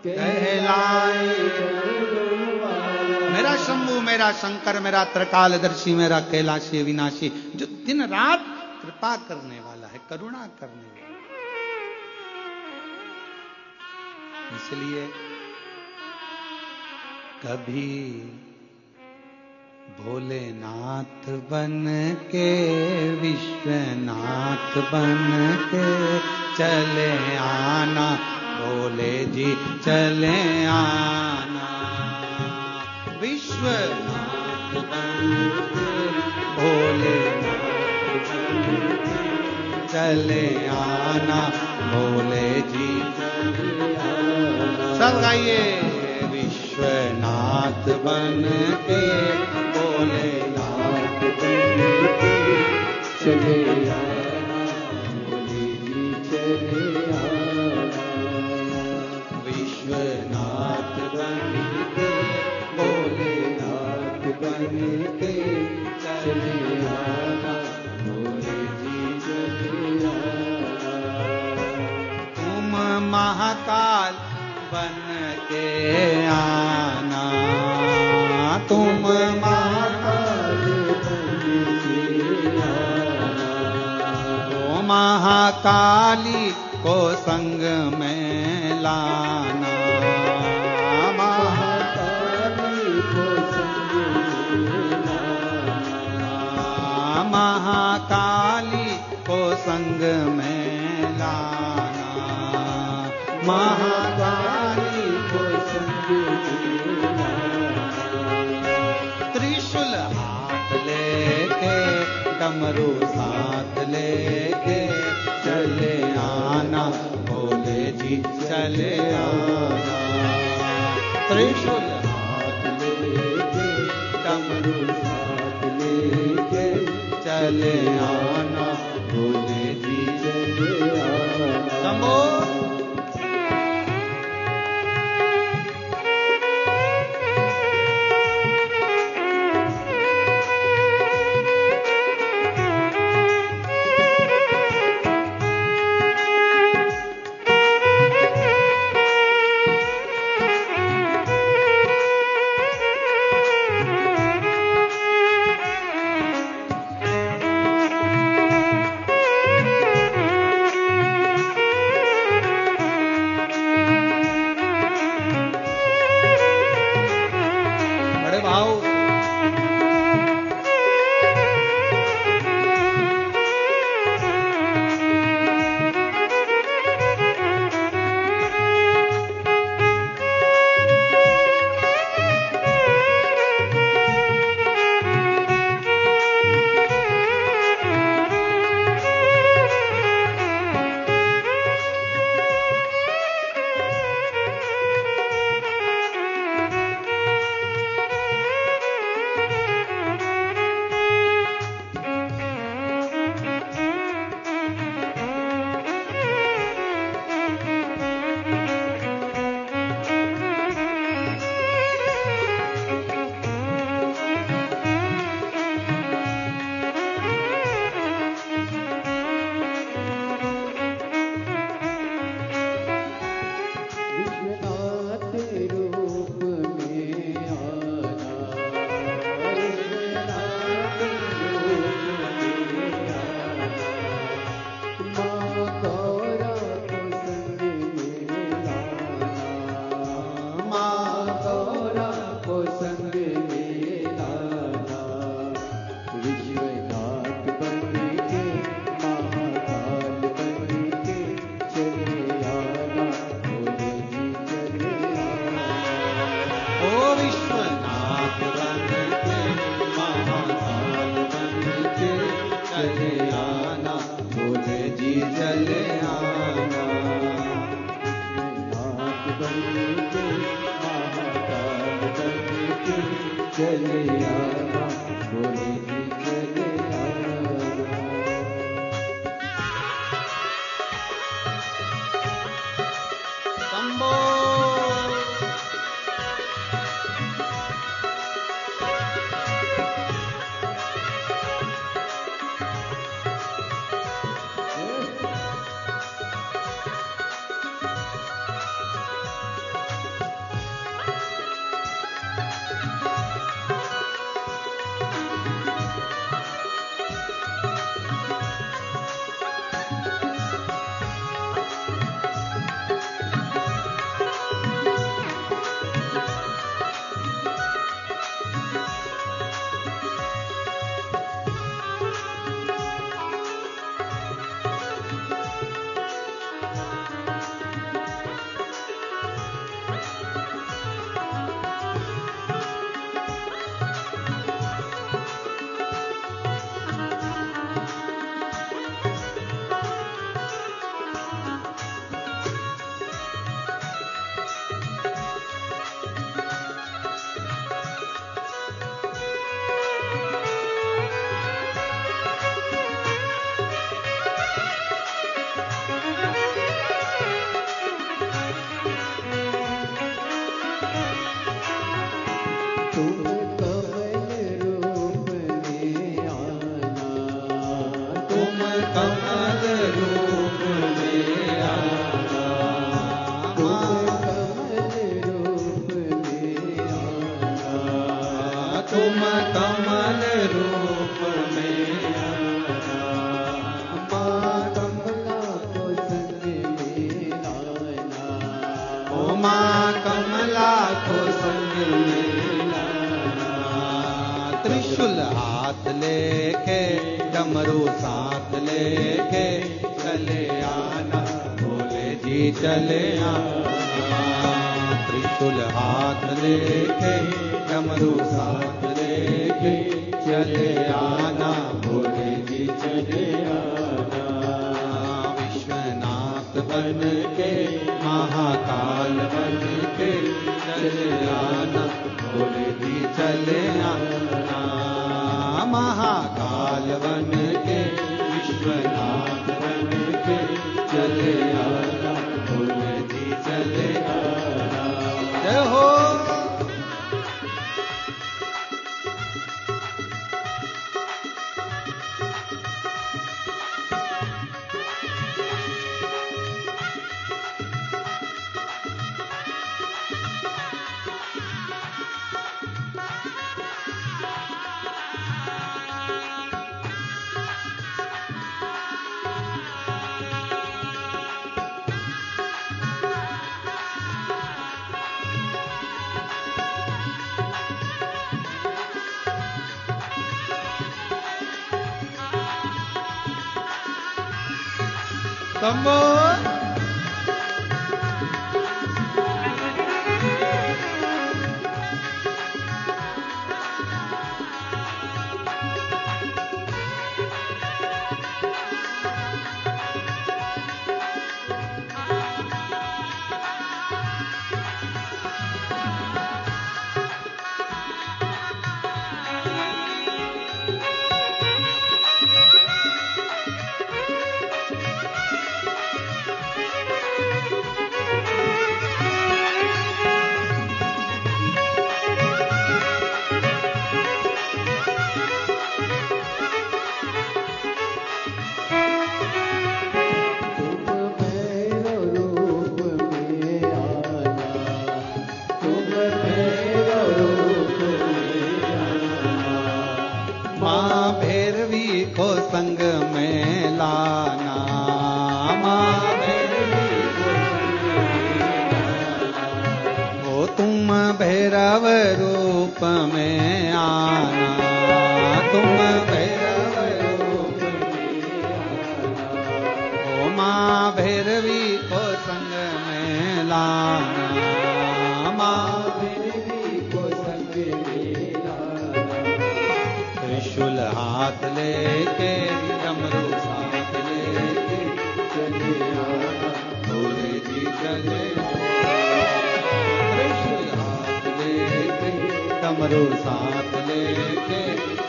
कहलाए डमरू वाला। मेरा शंभु मेरा शंकर मेरा त्रिकालदर्शी मेरा कैलाशी विनाशी, जो दिन रात कृपा करने वाला है, करुणा करने वाला। इसलिए कभी भोलेनाथ बन के विश्वनाथ बन के चले आना भोले जी चले आना। विश्वनाथ बन के भोलेनाथ बन के चले आना भोले जी चले आना। सब गाइए। विश्वनाथ बन के भोलेनाथ बन के चले आना भोले जी चले आना। विश्वनाथ बन के भोलेनाथ बन के चले आना भोले जी चले आना। तुम महाकाल बन के आना, तुम महाकाल बन के आना। तो महाकाली को संग में लाना, महाकाली को संग में लाना। महाकाली को संग में लाना, महाकाली को संग में लाना। त्रिशूल हाथ लेके डमरू साथ लेके चले आना भोले जी चले आना। त्रिशूल हाथ लेके डमरू साथ लेके चले आना भोले जी चले आना। शंभो रूप में आना, माँ कमला को संग में लाना, ओ माँ कमला को संग में लाना। त्रिशूल हाथ लेके डमरू साथ लेके चले आना, भोले जी चले आना। त्रिशूल हाथ लेके डमरू साथ लेके चले आना, भोले जी चले आना। विश्वनाथ बन के महाकाल बन के चले आना, भोले जी चले आना। महाकाल बन के विश्वनाथ बन के चले आना, भोले जी चले आना। जय हो। शंभो। संग में लाना, माँ भैरवी को संग में लाना। ओ तुम भैरव रूप में आना, तुम भैरव रूप में आना। ओ माँ भैरवी को संग में लाना, माँ भैरवी को संग में लाना। त्रिशूल हाथ लेके डमरू साथ लेके चले आना, भोले जी चले आना। त्रिशूल हाथ लेके डमरू साथ लेके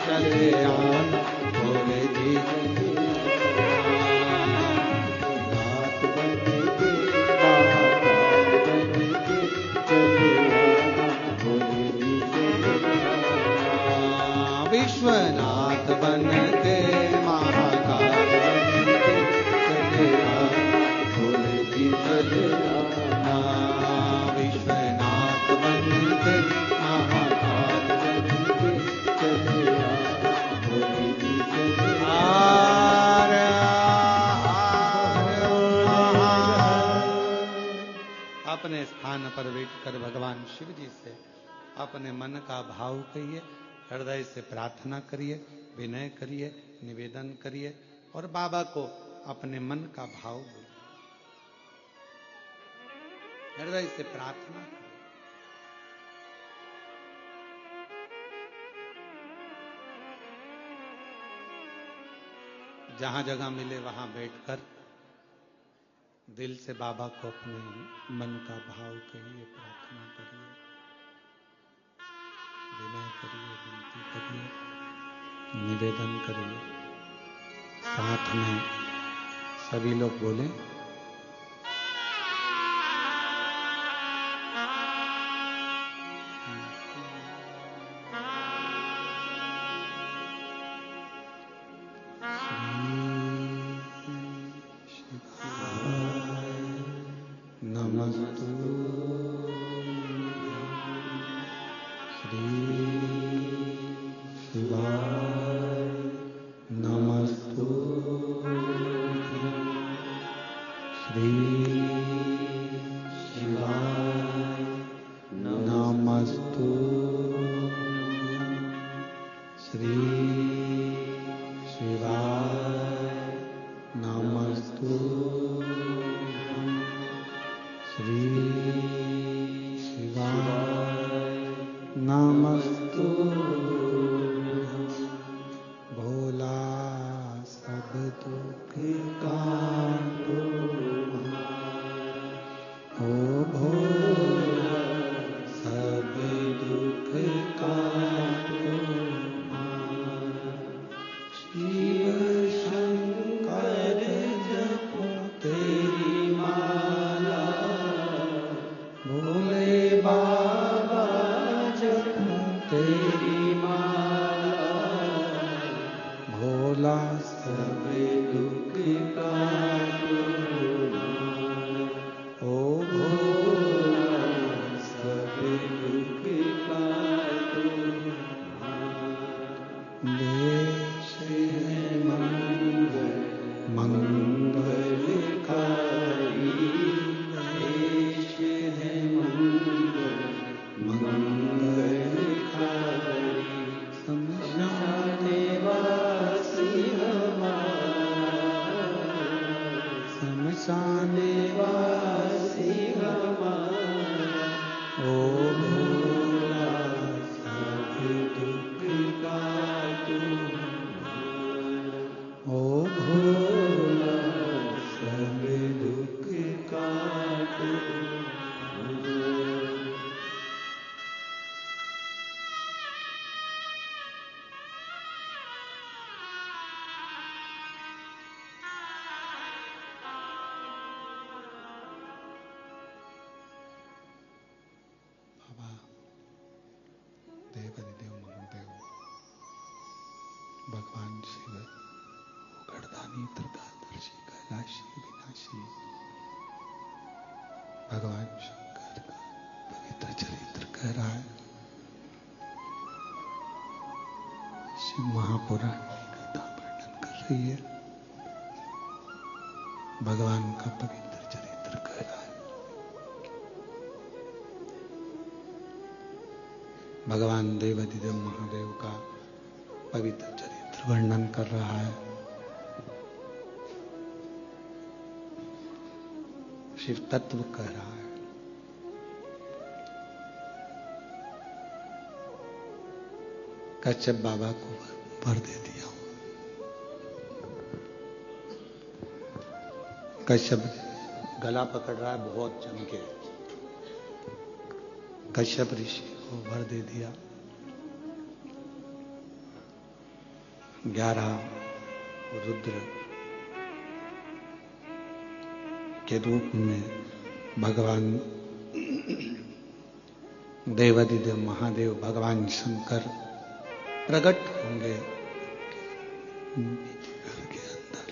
चले आना, भोले जी चले आना। नाथ बन के महाकाल बन के चले आना, भोले जी चले आना। विश्वनाथ बन के महाकाल बन के चले आना, भोले जी चले आना। विश्वनाथ बन के महाकाल बन के चले आना, भोले जी चले आना। अपने स्थान पर बैठकर भगवान शिव जी से अपने मन का भाव कहिए, हृदय से प्रार्थना करिए, विनय करिए, निवेदन करिए और बाबा को अपने मन का भाव बोलिए। हृदय से प्रार्थना करिए। जहां जगह मिले वहां बैठकर दिल से बाबा को अपने मन का भाव कहिए, प्रार्थना करिए, विनय करिए, विनती करिए, निवेदन करिए। साथ में सभी लोग बोले, श्री शिवाय दुख काटो ओ भोला सब दुख काटो शिव शंकर जपो तेरी माला भोले बाबा जपो तेरी माला भोला सब दुख काटो ओ भोला सब दुख काटो देश है मंगल मंगलकारी देश है मंगल मंगलकारी शमशाने वासी हमारा शमशाने वासी हमारा ओ भोला सब दुख काटो ओ भोला सब दुख काटो बाबा देवादिदेव महादेव भगवान शिव गर्दानी त्रिकालदर्शी कैलाशी विनाशी भगवान शंकर का पवित्र चरित्र कह रहा है शिव महापुराण की कथा वर्णन कर रही है भगवान का पवित्र चरित्र कह रहा है भगवान देवादिदेव महादेव का पवित्र चरित्र वर्णन कर रहा है शिव तत्व कह रहा है कश्यप बाबा को वर दे दिया कश्यप गला पकड़ रहा है बहुत जम के कश्यप ऋषि को वर दे दिया 11 रुद्र के रूप में भगवान देवादिदेव महादेव भगवान शंकर प्रकट होंगे घर के अंदर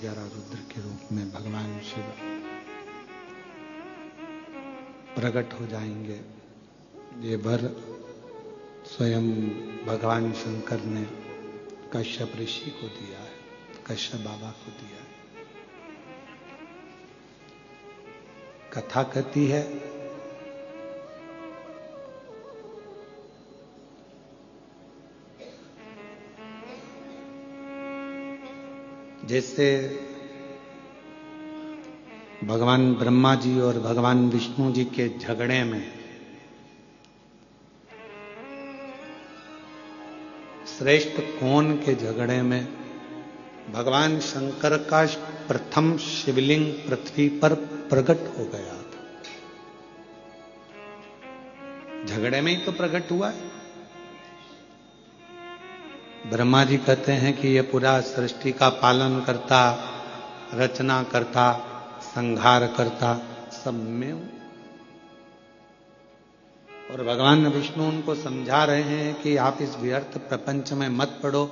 11 रुद्र के रूप में भगवान शिव प्रकट हो जाएंगे ये वर स्वयं भगवान शंकर ने कश्यप ऋषि को दिया है कश्यप बाबा को दिया है कथा कहती है जैसे भगवान ब्रह्मा जी और भगवान विष्णु जी के झगड़े में श्रेष्ठ कौन के झगड़े में भगवान शंकर का प्रथम शिवलिंग पृथ्वी पर प्रकट हो गया था झगड़े में ही तो प्रकट हुआ है ब्रह्मा जी कहते हैं कि यह पूरा सृष्टि का पालन करता रचना करता संहार करता सब में और भगवान विष्णु उनको समझा रहे हैं कि आप इस व्यर्थ प्रपंच में मत पड़ो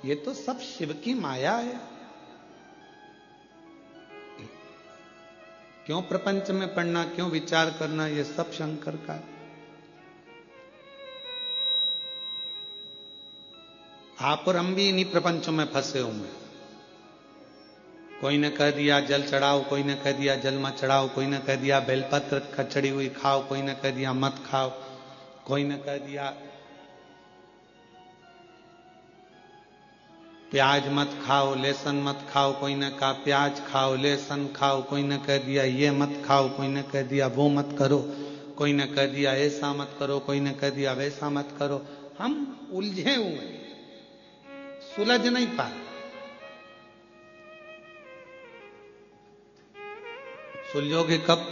ये तो सब शिव की माया है क्यों प्रपंच में पढ़ना क्यों विचार करना ये सब शंकर का है आप और हम भी इन्हीं प्रपंचों में फंसे होंगे कोई ने कह दिया जल चढ़ाओ कोई ने कह दिया जल मत चढ़ाओ कोई ने कह दिया बेलपत्र कचड़ी हुई खाओ कोई ने कह दिया मत खाओ कोई ने कह दिया प्याज मत खाओ लहसुन मत खाओ कोई ने कहा प्याज खाओ लहसुन खाओ कोई ने कह दिया ये मत खाओ कोई ने कह दिया वो मत करो कोई ने कह दिया ऐसा मत करो कोई ने कह दिया वैसा मत करो हम उलझे हुए सुलझ नहीं पाए। सुलझोगे कब?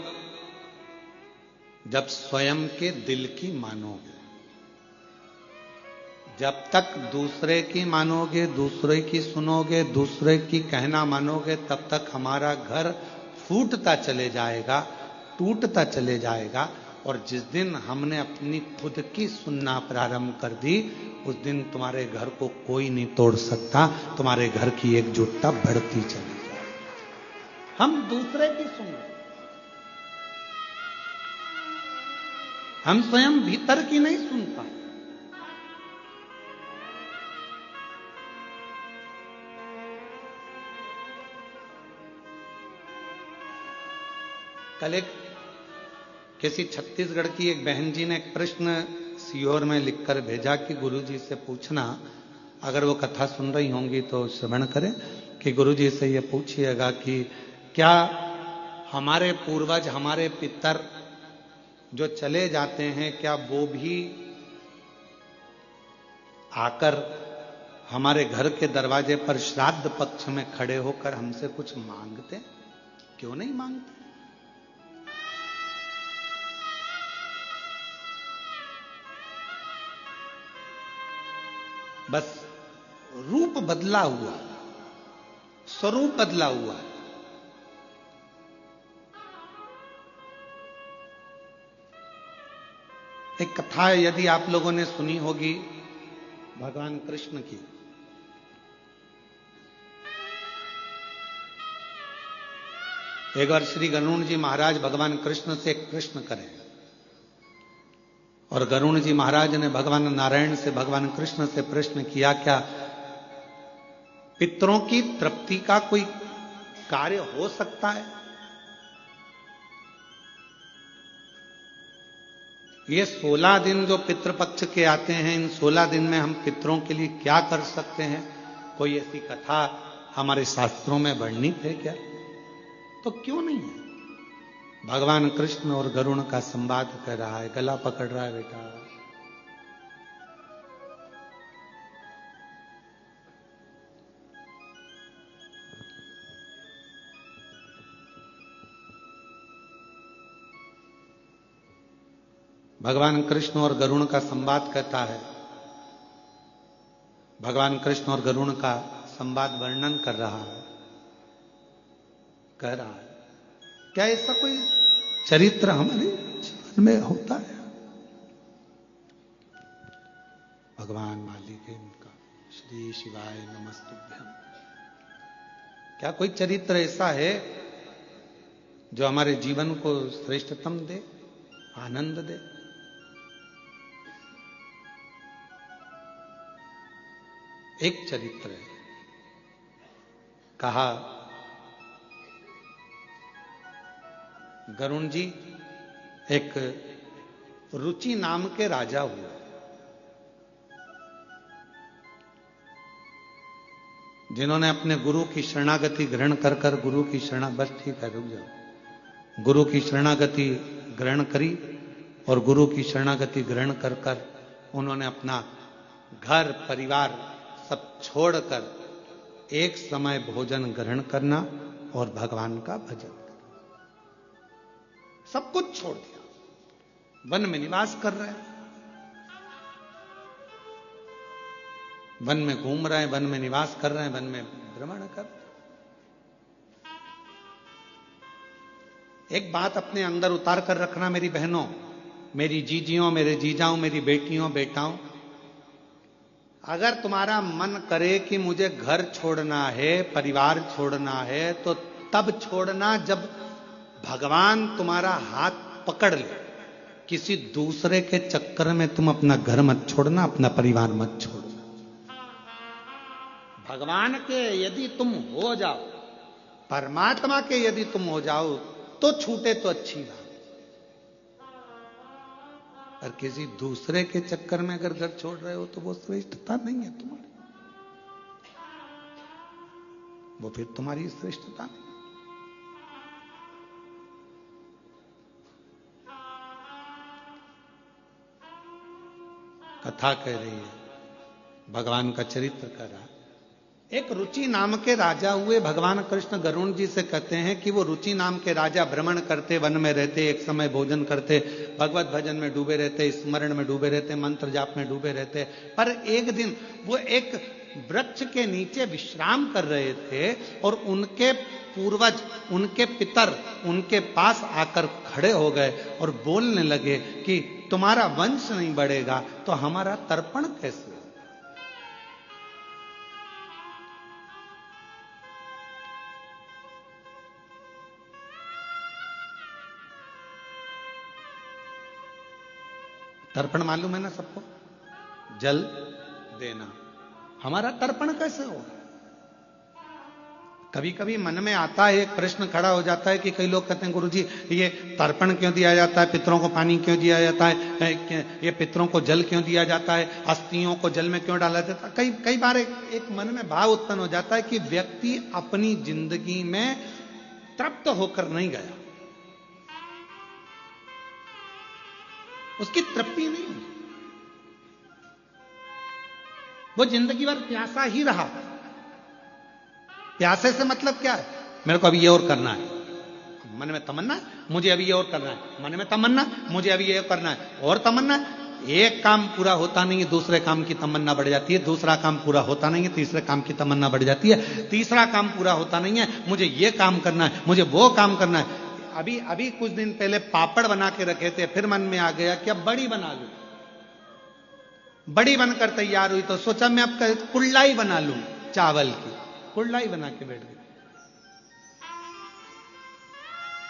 जब स्वयं के दिल की मानोगे। जब तक दूसरे की मानोगे, दूसरे की सुनोगे, दूसरे की कहना मानोगे, तब तक हमारा घर फूटता चले जाएगा, टूटता चले जाएगा। और जिस दिन हमने अपनी खुद की सुनना प्रारंभ कर दी, उस दिन तुम्हारे घर को कोई नहीं तोड़ सकता। तुम्हारे घर की एकजुटता बढ़ती चली जाएगी। हम दूसरे की सुन रहे, हम स्वयं भीतर की नहीं सुन पाए। कल एक किसी छत्तीसगढ़ की एक बहन जी ने एक प्रश्न सीओर में लिखकर भेजा कि गुरुजी से पूछना, अगर वो कथा सुन रही होंगी तो श्रवण करें, कि गुरुजी से ये पूछिएगा कि क्या हमारे पूर्वज, हमारे पितर जो चले जाते हैं, क्या वो भी आकर हमारे घर के दरवाजे पर श्राद्ध पक्ष में खड़े होकर हमसे कुछ मांगते? क्यों नहीं मांगते? बस रूप बदला हुआ, स्वरूप बदला हुआ। एक कथा यदि आप लोगों ने सुनी होगी भगवान कृष्ण की। एक बार श्री गरुण जी महाराज भगवान कृष्ण से एक प्रश्न करें, और गरुण जी महाराज ने भगवान नारायण से, भगवान कृष्ण से प्रश्न किया, क्या पितरों की तृप्ति का कोई कार्य हो सकता है? ये 16 दिन जो पितृपक्ष के आते हैं, इन 16 दिन में हम पितरों के लिए क्या कर सकते हैं? कोई ऐसी कथा हमारे शास्त्रों में वर्णित है क्या? तो क्यों नहीं है? भगवान कृष्ण और गरुण का संवाद कर रहा है, गला पकड़ रहा है बेटा। भगवान कृष्ण और गरुण का संवाद कहता है, भगवान कृष्ण और गरुण का संवाद वर्णन कर रहा है, कह रहा है, क्या ऐसा कोई चरित्र हमारे जीवन में होता है? भगवान मालिक इनका श्री शिवाय नमस्तुभ्यम। क्या कोई चरित्र ऐसा है जो हमारे जीवन को श्रेष्ठतम दे, आनंद दे? एक चरित्र है, कहा गरुण जी एक रुचि नाम के राजा हुए, जिन्होंने अपने गुरु की शरणागति ग्रहण कर कर गुरु की बस ठीक है, रुक जाओ। गुरु की शरणागति ग्रहण करी, और गुरु की शरणागति ग्रहण कर कर उन्होंने अपना घर परिवार सब छोड़कर एक समय भोजन ग्रहण करना और भगवान का भजन करना, सब कुछ छोड़ दिया। वन में निवास कर रहे हैं, वन में घूम रहे हैं, वन में निवास कर रहे हैं, वन में भ्रमण कर रहे हैं। एक बात अपने अंदर उतार कर रखना मेरी बहनों, मेरी जीजियों, मेरे जीजाओं, मेरी बेटियों बेटाओं, अगर तुम्हारा मन करे कि मुझे घर छोड़ना है, परिवार छोड़ना है, तो तब छोड़ना जब भगवान तुम्हारा हाथ पकड़ ले। किसी दूसरे के चक्कर में तुम अपना घर मत छोड़ना, अपना परिवार मत छोड़ना। भगवान के यदि तुम हो जाओ, परमात्मा के यदि तुम हो जाओ, तो छूटे तो अच्छी बात, और किसी दूसरे के चक्कर में अगर घर छोड़ रहे हो तो वो श्रेष्ठता नहीं है तुम्हारी, वो फिर तुम्हारी श्रेष्ठता नहीं। कथा कह रही है, भगवान का चरित्र कह रहा है। एक रुचि नाम के राजा हुए। भगवान कृष्ण गरुण जी से कहते हैं कि वो रुचि नाम के राजा भ्रमण करते, वन में रहते, एक समय भोजन करते, भगवत भजन में डूबे रहते, स्मरण में डूबे रहते, मंत्र जाप में डूबे रहते। पर एक दिन वो एक वृक्ष के नीचे विश्राम कर रहे थे और उनके पूर्वज, उनके पितर उनके पास आकर खड़े हो गए और बोलने लगे कि तुम्हारा वंश नहीं बढ़ेगा तो हमारा तर्पण कैसे? तर्पण मालूम है ना सबको? जल देना। हमारा तर्पण कैसे होगा? कभी कभी मन में आता है, एक प्रश्न खड़ा हो जाता है कि कई लोग कहते हैं गुरुजी ये तर्पण क्यों दिया जाता है, पितरों को पानी क्यों दिया जाता है, ये पितरों को जल क्यों दिया जाता है, अस्थियों को जल में क्यों डाला जाता है? कई बार एक मन में भाव उत्पन्न हो जाता है कि व्यक्ति अपनी जिंदगी में तृप्त होकर नहीं गया, उसकी तृप्ति नहीं हुई, वो जिंदगी भर प्यासा ही रहा। प्यासे से मतलब क्या है? मेरे को अभी ये और करना है, मन में तमन्ना, मुझे अभी ये और करना है, मन में तमन्ना, मुझे अभी ये करना है, और तमन्ना। एक काम पूरा होता नहीं है, दूसरे काम की तमन्ना बढ़ जाती है, दूसरा काम पूरा होता नहीं है, तीसरे काम की तमन्ना बढ़ जाती है, तीसरा काम पूरा होता नहीं है, मुझे ये काम करना है, मुझे वो काम करना है। अभी कुछ दिन पहले पापड़ बना के रखे थे, फिर मन में आ गया कि अब बड़ी बना लूं। बड़ी बनकर तैयार हुई तो सोचा मैं अब कुल्लाई बना लूं, चावल की कुल्लाई बना के बैठ गई।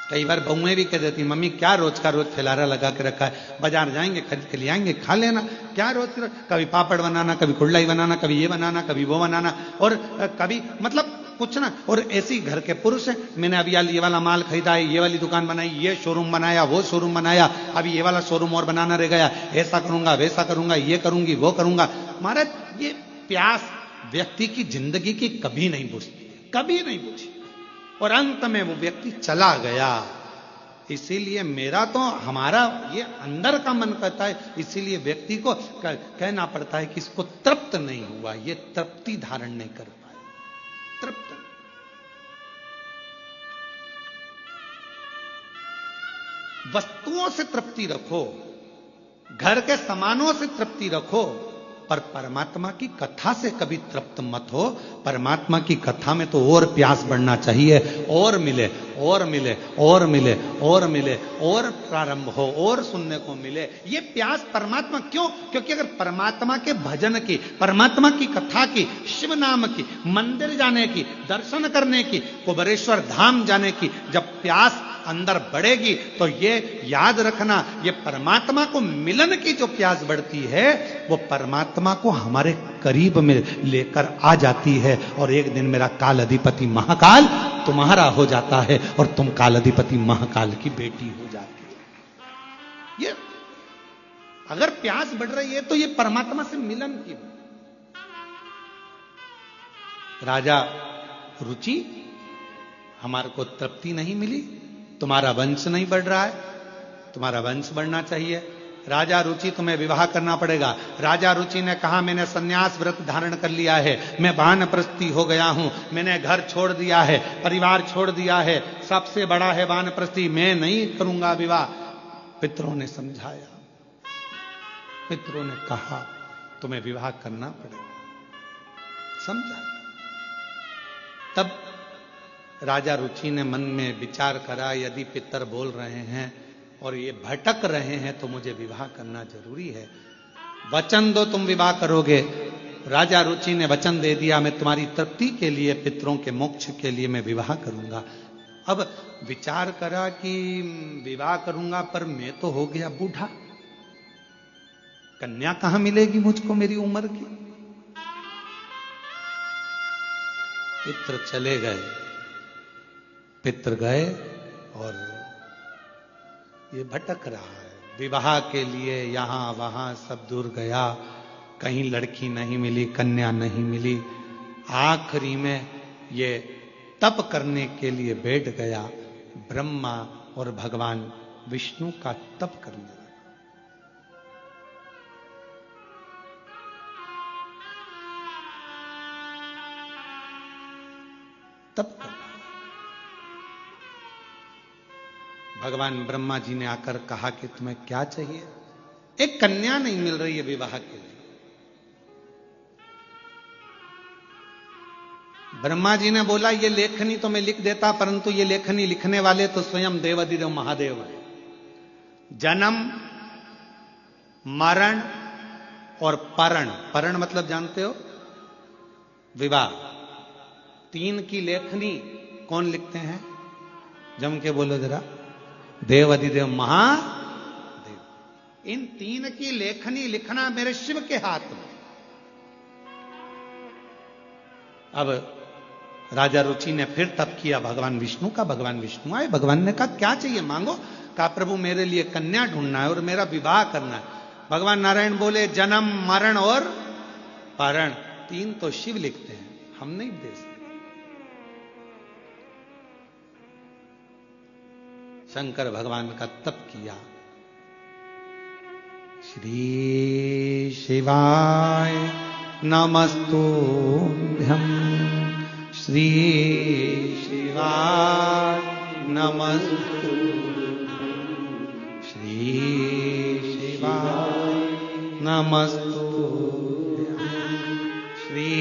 कई बार बहुएं भी कह देती मम्मी क्या रोज का रोज फैलारा लगा के रखा है, बाजार जाएंगे खरीद के ले आएंगे, खा लेना, क्या रोज कभी पापड़ बनाना, कभी कुल्लाई बनाना, कभी ये बनाना, कभी वो बनाना, और कभी मतलब कुछ ना। और ऐसी घर के पुरुष हैं, मैंने अभी ये वाला माल खरीदा है, ये वाली दुकान बनाई, ये शोरूम बनाया, वो शोरूम बनाया, अभी ये वाला शोरूम और बनाना रह गया, ऐसा करूंगा वैसा करूंगा, ये करूंगी वो करूंगा। महाराज ये प्यास व्यक्ति की जिंदगी की कभी नहीं बुझती, कभी नहीं बुझी, और अंत में वो व्यक्ति चला गया। इसीलिए मेरा तो हमारा ये अंदर का मन कहता है, इसीलिए व्यक्ति को कहना पड़ता है कि इसको तृप्त नहीं हुआ, ये तृप्ति धारण नहीं कर पाए। तृप्त वस्तुओं से तृप्ति रखो, घर के सामानों से तृप्ति रखो, पर परमात्मा की कथा से कभी तृप्त मत हो। परमात्मा की कथा में तो और प्यास बढ़ना चाहिए, और मिले और मिले और मिले और मिले, और प्रारंभ हो और सुनने को मिले। ये प्यास परमात्मा क्यों? क्योंकि अगर परमात्मा के भजन की, परमात्मा की कथा की, शिव नाम की, मंदिर जाने की, दर्शन करने की, कुबेरेश्वर धाम जाने की जब प्यास अंदर बढ़ेगी तो ये याद रखना, ये परमात्मा को मिलन की जो प्यास बढ़ती है वो परमात्मा को हमारे करीब में लेकर आ जाती है। और एक दिन मेरा काल अधिपति महाकाल तुम्हारा हो जाता है और तुम काल अधिपति महाकाल की बेटी हो जाती है। ये अगर प्यास बढ़ रही है तो ये परमात्मा से मिलन की। राजा रुचि, हमारे को तृप्ति नहीं मिली, तुम्हारा वंश नहीं बढ़ रहा है, तुम्हारा वंश बढ़ना चाहिए। राजा रुचि तुम्हें विवाह करना पड़ेगा। राजा रुचि ने कहा मैंने सन्यास व्रत धारण कर लिया है, मैं वानप्रस्थी हो गया हूं, मैंने घर छोड़ दिया है, परिवार छोड़ दिया है, सबसे बड़ा है वानप्रस्थी, मैं नहीं करूंगा विवाह। पितरों ने समझाया, पितरों ने कहा तुम्हें विवाह करना पड़ेगा, समझा। तब राजा रुचि ने मन में विचार करा, यदि पितर बोल रहे हैं और ये भटक रहे हैं तो मुझे विवाह करना जरूरी है। वचन दो तुम विवाह करोगे। राजा रुचि ने वचन दे दिया, मैं तुम्हारी तृप्ति के लिए, पितरों के मोक्ष के लिए मैं विवाह करूंगा। अब विचार करा कि विवाह करूंगा पर मैं तो हो गया बूढ़ा, कन्या कहां मिलेगी मुझको मेरी उम्र की। पितर चले गए, पितर गए और ये भटक रहा है विवाह के लिए, यहां वहां सब दूर गया, कहीं लड़की नहीं मिली, कन्या नहीं मिली। आखिरी में ये तप करने के लिए बैठ गया, ब्रह्मा और भगवान विष्णु का तप करने लगा। तप कर रहा है। भगवान ब्रह्मा जी ने आकर कहा कि तुम्हें क्या चाहिए? एक कन्या नहीं मिल रही है विवाह के लिए। ब्रह्मा जी ने बोला ये लेखनी तो मैं लिख देता, परंतु ये लेखनी लिखने वाले तो स्वयं देवाधिदेव महादेव है। जन्म, मरण और परण, परण मतलब जानते हो, विवाह, तीन की लेखनी कौन लिखते हैं? जम के बोलो जरा। देवाधिदेव महादेव। इन तीन की लेखनी लिखना मेरे शिव के हाथ में। अब राजा रुचि ने फिर तप किया भगवान विष्णु का। भगवान विष्णु आए, भगवान ने कहा क्या चाहिए मांगो। कहा प्रभु मेरे लिए कन्या ढूंढना है और मेरा विवाह करना है। भगवान नारायण बोले जन्म, मरण और परण, तीन तो शिव लिखते हैं, हम नहीं दे सकते। शंकर भगवान का तप किया। श्री शिवाय नमस्तुभ्यं, श्री शिवाय नमस्तुभ्यं, श्री शिवाय नमस्तुभ्यं, श्री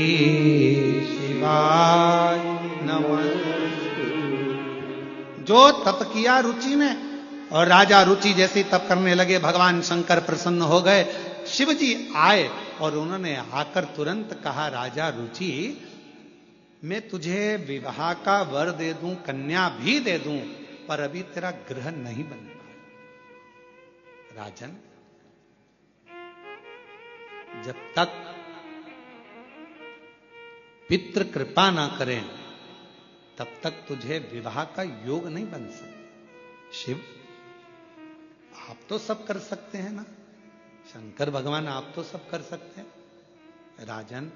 शिवाय नमस्तुभ्यं। जो तप किया रुचि ने, और राजा रुचि जैसे तप करने लगे भगवान शंकर प्रसन्न हो गए। शिव जी आए और उन्होंने आकर तुरंत कहा राजा रुचि मैं तुझे विवाह का वर दे दूं, कन्या भी दे दूं, पर अभी तेरा ग्रह नहीं बन पाया। राजन, जब तक पितृ कृपा ना करें तब तक तुझे विवाह का योग नहीं बन सकता। शिव आप तो सब कर सकते हैं ना, शंकर भगवान आप तो सब कर सकते हैं। राजन,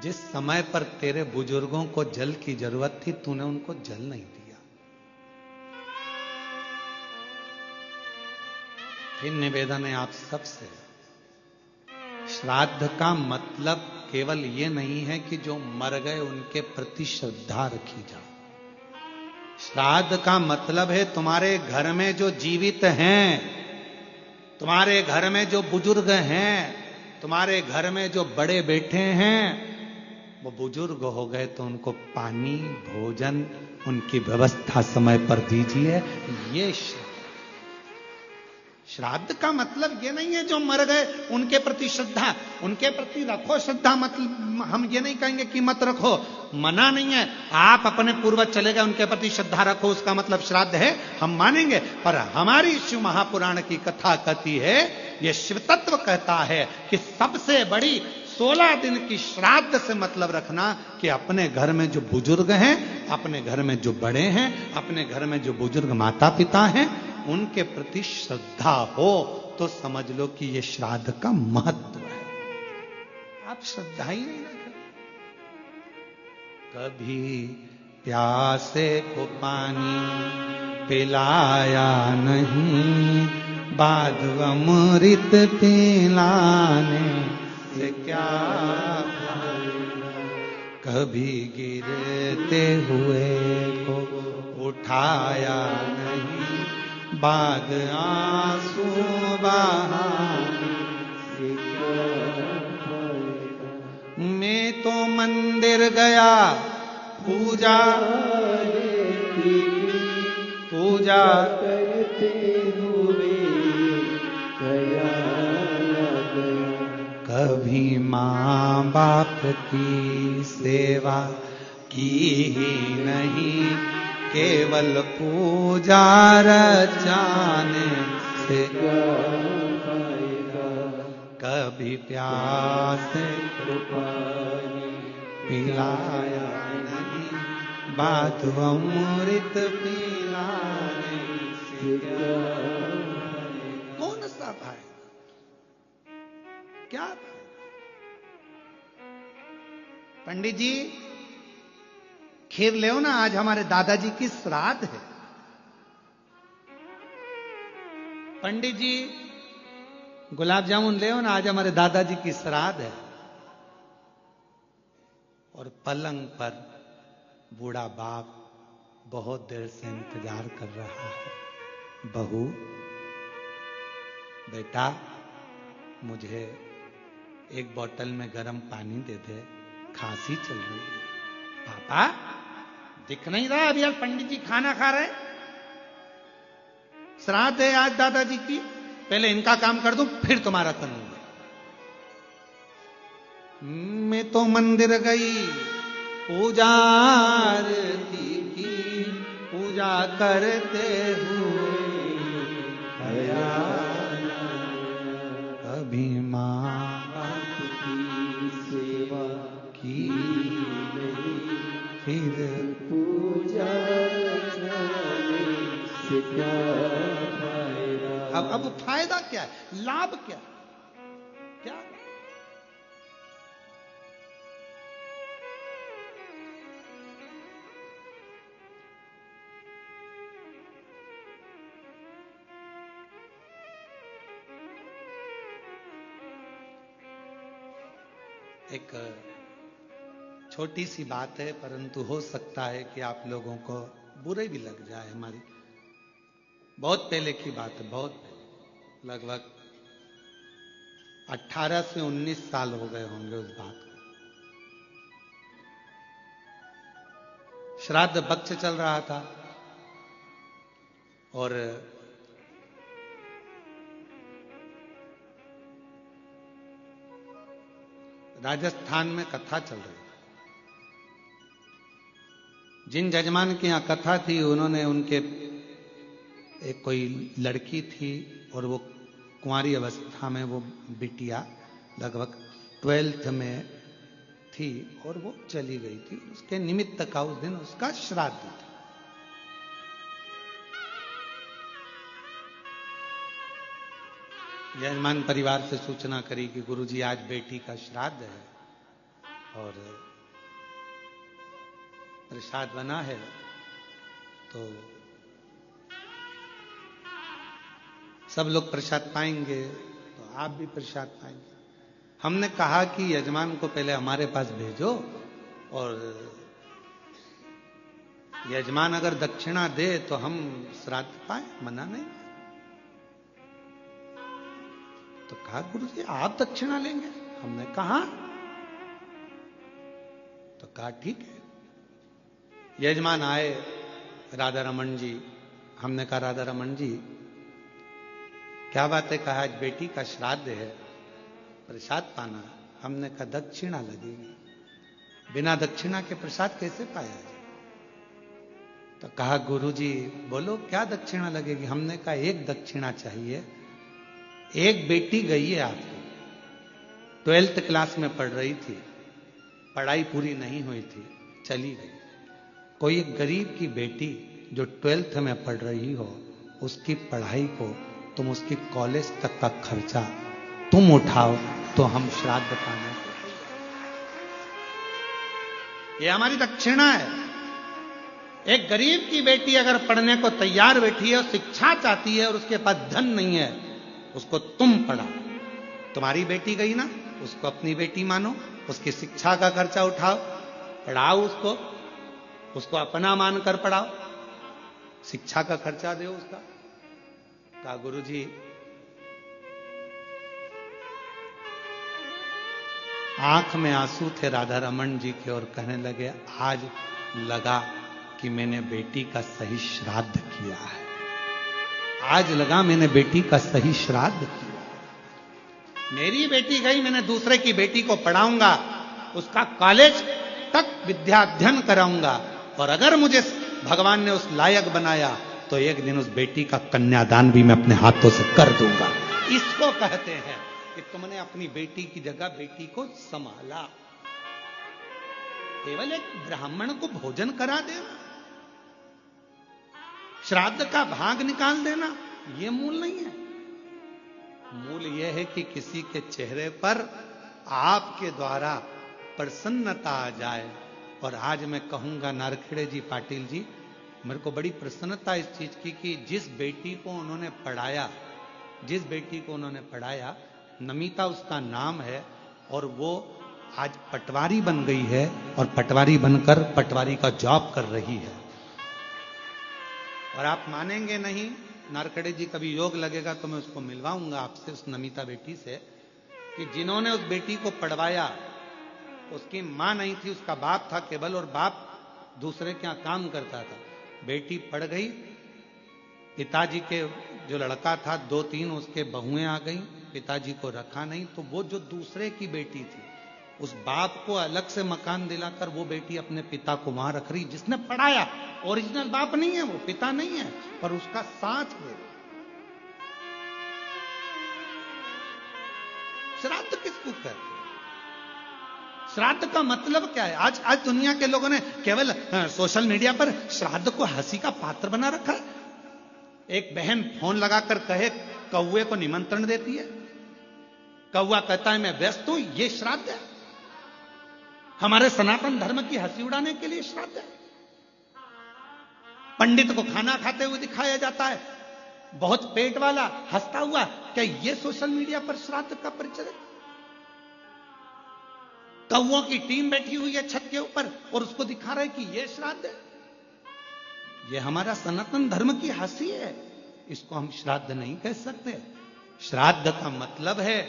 जिस समय पर तेरे बुजुर्गों को जल की जरूरत थी तूने उनको जल नहीं दिया। फिर निवेदन है आप सबसे, श्राद्ध का मतलब केवल ये नहीं है कि जो मर गए उनके प्रति श्रद्धा रखी जाए। श्राद्ध का मतलब है तुम्हारे घर में जो जीवित हैं, तुम्हारे घर में जो बुजुर्ग हैं, तुम्हारे घर में जो बड़े बैठे हैं, वो बुजुर्ग हो गए तो उनको पानी, भोजन, उनकी व्यवस्था समय पर दीजिए। ये श्राद्ध का मतलब ये नहीं है जो मर गए उनके प्रति श्रद्धा, उनके प्रति रखो श्रद्धा, मतलब हम ये नहीं कहेंगे कि मत रखो, मना नहीं है। आप अपने पूर्वज चले गए उनके प्रति श्रद्धा रखो, उसका मतलब श्राद्ध है, हम मानेंगे। पर हमारी शिव महापुराण की कथा कहती है, ये शिव तत्व कहता है कि सबसे बड़ी 16 दिन की श्राद्ध से मतलब रखना कि अपने घर में जो बुजुर्ग हैं, अपने घर में जो बड़े हैं, अपने घर में जो बुजुर्ग माता पिता हैं, उनके प्रति श्रद्धा हो तो समझ लो कि ये श्राद्ध का महत्व है। आप श्रद्धा ही नहीं रखें। कभी प्यासे को पानी पिलाया नहीं, बाद अमृत पिलाने से क्या फायदा। कभी गिरते हुए को उठाया नहीं, बाद आंसू बहाने से क्या फायदा। मैं तो मंदिर गया पूजा करते हुए गया न गया, कभी माँ बाप की सेवा की ही नहीं, केवल पूजा रचाने से क्या फायदा। कभी प्यासे को पानी पिलाया नहीं, बाद अमृत पिलाने से क्या फायदा। कौन सा फायदा, क्या फायदा। पंडित जी खीर ले ना, आज हमारे दादाजी की श्राद्ध है। पंडित जी गुलाब जामुन ले ना, आज हमारे दादाजी की श्राद्ध है। और पलंग पर बूढ़ा बाप बहुत देर से इंतजार कर रहा है। बहू, बेटा, मुझे एक बोतल में गर्म पानी दे दे, खांसी चल रही है। पापा, दिख नहीं रहा अभी यार, पंडित जी खाना खा रहे, श्राद्ध है आज दादाजी की, पहले इनका काम कर दूं फिर तुम्हारा करूंगा। मैं तो मंदिर गई, पूजा आरती की, पूजा करते हुए कभी मां बाप की सेवा की, फिर पूजा से क्या फायदा। अब फायदा क्या है, लाभ क्या क्या? एक छोटी सी बात है, परंतु हो सकता है कि आप लोगों को बुरे भी लग जाए। हमारी बहुत पहले की बात है, बहुत पहले, लगभग 18 से 19 साल हो गए होंगे उस बात को। श्राद्ध पक्ष चल रहा था और राजस्थान में कथा चल रही थी। जिन जजमान की यहां कथा थी, उन्होंने उनके एक कोई लड़की थी और वो कुंवारी अवस्था में, वो बिटिया लगभग 12th में थी और वो चली गई थी। उसके निमित्त का उस दिन उसका श्राद्ध था। यजमान परिवार से सूचना करी कि गुरुजी आज बेटी का श्राद्ध है और प्रसाद बना है, तो सब लोग प्रसाद पाएंगे, तो आप भी प्रसाद पाएंगे। हमने कहा कि यजमान को पहले हमारे पास भेजो और यजमान अगर दक्षिणा दे तो हम श्राद्ध पाए, मना नहीं। तो कहा गुरुजी आप दक्षिणा लेंगे? हमने कहा, तो कहा ठीक है। यजमान आए, राधा रमन जी। हमने कहा राधा रमन जी क्या बात है? कहा आज बेटी का श्राद्ध है, प्रसाद पाना। हमने कहा दक्षिणा लगेगी, बिना दक्षिणा के प्रसाद कैसे पाया जाए? तो कहा गुरुजी बोलो क्या दक्षिणा लगेगी? हमने कहा एक दक्षिणा चाहिए। एक बेटी गई है आपकी, 12th क्लास में पढ़ रही थी, पढ़ाई पूरी नहीं हुई थी, चली गई। कोई एक गरीब की बेटी जो 12th में पढ़ रही हो, उसकी पढ़ाई को तुम उसकी कॉलेज तक का खर्चा तुम उठाओ, तो हम श्राद्ध पाने। ये हमारी दक्षिणा है। एक गरीब की बेटी अगर पढ़ने को तैयार बैठी है और शिक्षा चाहती है और उसके पास धन नहीं है, उसको तुम पढ़ाओ। तुम्हारी बेटी गई ना, उसको अपनी बेटी मानो, उसकी शिक्षा का खर्चा उठाओ, पढ़ाओ उसको अपना मानकर पढ़ाओ, शिक्षा का खर्चा दो उसका। कहा गुरुजी आंख में आंसू थे राधा रमन जी के और कहने लगे आज लगा कि मैंने बेटी का सही श्राद्ध किया है। आज लगा मैंने बेटी का सही श्राद्ध किया। मेरी बेटी गई, मैंने दूसरे की बेटी को पढ़ाऊंगा, उसका कॉलेज तक विद्याध्ययन कराऊंगा, और अगर मुझे भगवान ने उस लायक बनाया तो एक दिन उस बेटी का कन्यादान भी मैं अपने हाथों से कर दूंगा। इसको कहते हैं कि तुमने अपनी बेटी की जगह बेटी को संभाला। केवल एक ब्राह्मण को भोजन करा देना, श्राद्ध का भाग निकाल देना, यह मूल नहीं है। मूल यह है कि किसी के चेहरे पर आपके द्वारा प्रसन्नता आ जाए। और आज मैं कहूंगा नारखेड़े जी, पाटिल जी, मेरे को बड़ी प्रसन्नता इस चीज की कि जिस बेटी को उन्होंने पढ़ाया, नमिता उसका नाम है, और वो आज पटवारी बन गई है और पटवारी बनकर पटवारी का जॉब कर रही है। और आप मानेंगे नहीं, नारकड़े जी कभी योग लगेगा तो मैं उसको मिलवाऊंगा आपसे, उस नमिता बेटी से, कि जिन्होंने उस बेटी को पढ़वाया उसकी मां नहीं थी, उसका बाप था केवल, और बाप दूसरे के यहां काम करता था। बेटी पढ़ गई, पिताजी के जो लड़का था 2-3 उसके बहुएं आ गई, पिताजी को रखा नहीं, तो वो जो दूसरे की बेटी थी उस बाप को अलग से मकान दिलाकर वो बेटी अपने पिता को वहां रख रही, जिसने पढ़ाया। ओरिजिनल बाप नहीं है वो, पिता नहीं है, पर उसका साथ है। श्राद्ध किसको कहते हैं? श्राद्ध का मतलब क्या है? आज दुनिया के लोगों ने केवल सोशल मीडिया पर श्राद्ध को हंसी का पात्र बना रखा है। एक बहन फोन लगाकर कहे कौवे को निमंत्रण देती है, कौवा कहता है मैं व्यस्त हूं, ये श्राद्ध है? हमारे सनातन धर्म की हंसी उड़ाने के लिए श्राद्ध है? पंडित को खाना खाते हुए दिखाया जाता है, बहुत पेट वाला हंसता हुआ, क्या ये सोशल मीडिया पर श्राद्ध का परिचय है? कौवों की टीम बैठी हुई है छत के ऊपर और उसको दिखा रहे कि ये श्राद्ध है। ये हमारा सनातन धर्म की हंसी है, इसको हम श्राद्ध नहीं कह सकते। श्राद्ध का मतलब है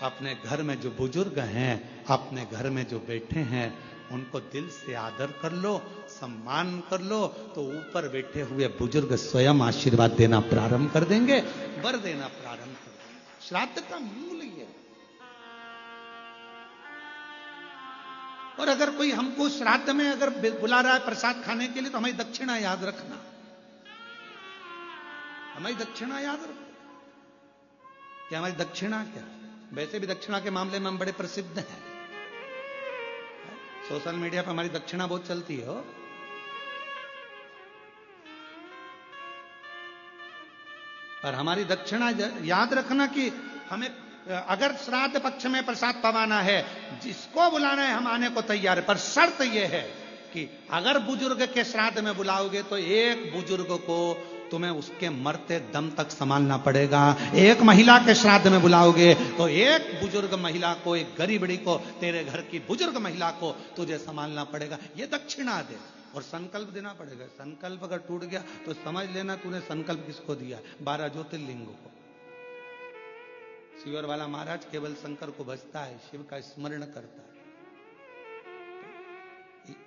अपने घर में जो बुजुर्ग हैं, अपने घर में जो बैठे हैं, उनको दिल से आदर कर लो, सम्मान कर लो, तो ऊपर बैठे हुए बुजुर्ग स्वयं आशीर्वाद देना प्रारंभ कर देंगे, वर देना प्रारंभ कर देंगे। श्राद्ध का मूल ही है। और अगर कोई हमको श्राद्ध में अगर बुला रहा है प्रसाद खाने के लिए, तो हमें दक्षिणा याद रखना, हमें दक्षिणा याद रखना। क्या हमारी दक्षिणा क्या? वैसे भी दक्षिणा के मामले में हम बड़े प्रसिद्ध हैं, सोशल मीडिया पर हमारी दक्षिणा बहुत चलती है। पर हमारी दक्षिणा याद रखना कि हमें अगर श्राद्ध पक्ष में प्रसाद पवाना है, जिसको बुलाना है हम आने को तैयार है, पर शर्त यह है कि अगर बुजुर्ग के श्राद्ध में बुलाओगे तो एक बुजुर्ग को तुम्हें उसके मरते दम तक संभालना पड़ेगा। एक महिला के श्राद्ध में बुलाओगे तो एक बुजुर्ग महिला को, एक गरीबड़ी को, तेरे घर की बुजुर्ग महिला को तुझे संभालना पड़ेगा। ये दक्षिणा दे और संकल्प देना पड़ेगा। संकल्प अगर टूट गया तो समझ लेना तूने संकल्प किसको दिया? 12 ज्योतिर्लिंगों को। शिवर वाला महाराज केवल शंकर को भजता है, शिव का स्मरण करता है।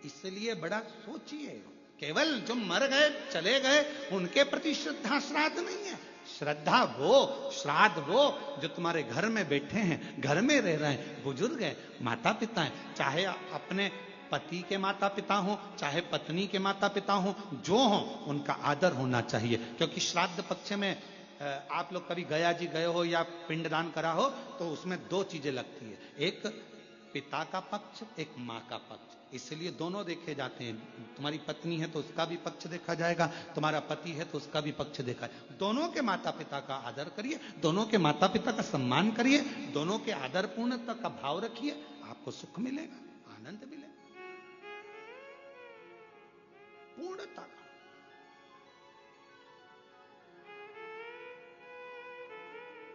इसलिए बड़ा सोचिए, केवल जो मर गए चले गए उनके प्रति श्रद्धा श्राद्ध नहीं है। श्रद्धा वो, श्राद्ध वो जो तुम्हारे घर में बैठे हैं, घर में रह रहे हैं, बुजुर्ग हैं, माता पिता हैं, चाहे अपने पति के माता पिता हो, चाहे पत्नी के माता पिता हो, जो हो उनका आदर होना चाहिए। क्योंकि श्राद्ध पक्ष में आप लोग कभी गया जी गए हो या पिंडदान करा हो तो उसमें 2 चीजें लगती है, एक पिता का पक्ष, एक मां का पक्ष। इसलिए दोनों देखे जाते हैं। तुम्हारी पत्नी है तो उसका भी पक्ष देखा जाएगा, तुम्हारा पति है तो उसका भी पक्ष देखा है। दोनों के माता पिता का आदर करिए, दोनों के माता पिता का सम्मान करिए, दोनों के आदर पूर्णता का भाव रखिए, आपको सुख मिलेगा, आनंद मिलेगा, पूर्णता का।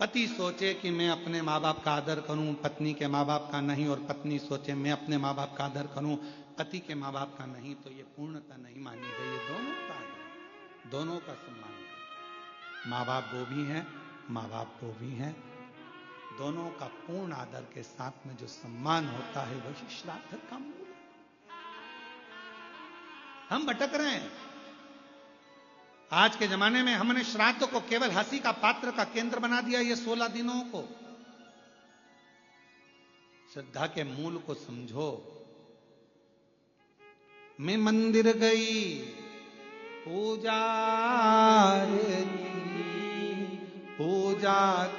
पति सोचे कि मैं अपने माँ बाप का आदर करूं, पत्नी के माँ बाप का नहीं, और पत्नी सोचे मैं अपने माँ बाप का आदर करूं, पति के माँ बाप का नहीं, तो ये पूर्णता नहीं मानी गई। ये दोनों का आदर, दोनों का सम्मान करें। माँ बाप वो भी हैं, माँ बाप वो भी हैं, दोनों का पूर्ण आदर के साथ में जो सम्मान होता है वही श्राद्ध का मूल। हम भटक रहे हैं। आज के जमाने में हमने श्राद्ध को केवल हंसी का पात्र का केंद्र बना दिया। ये 16 दिनों को श्रद्धा के मूल को समझो। मैं मंदिर गई पूजा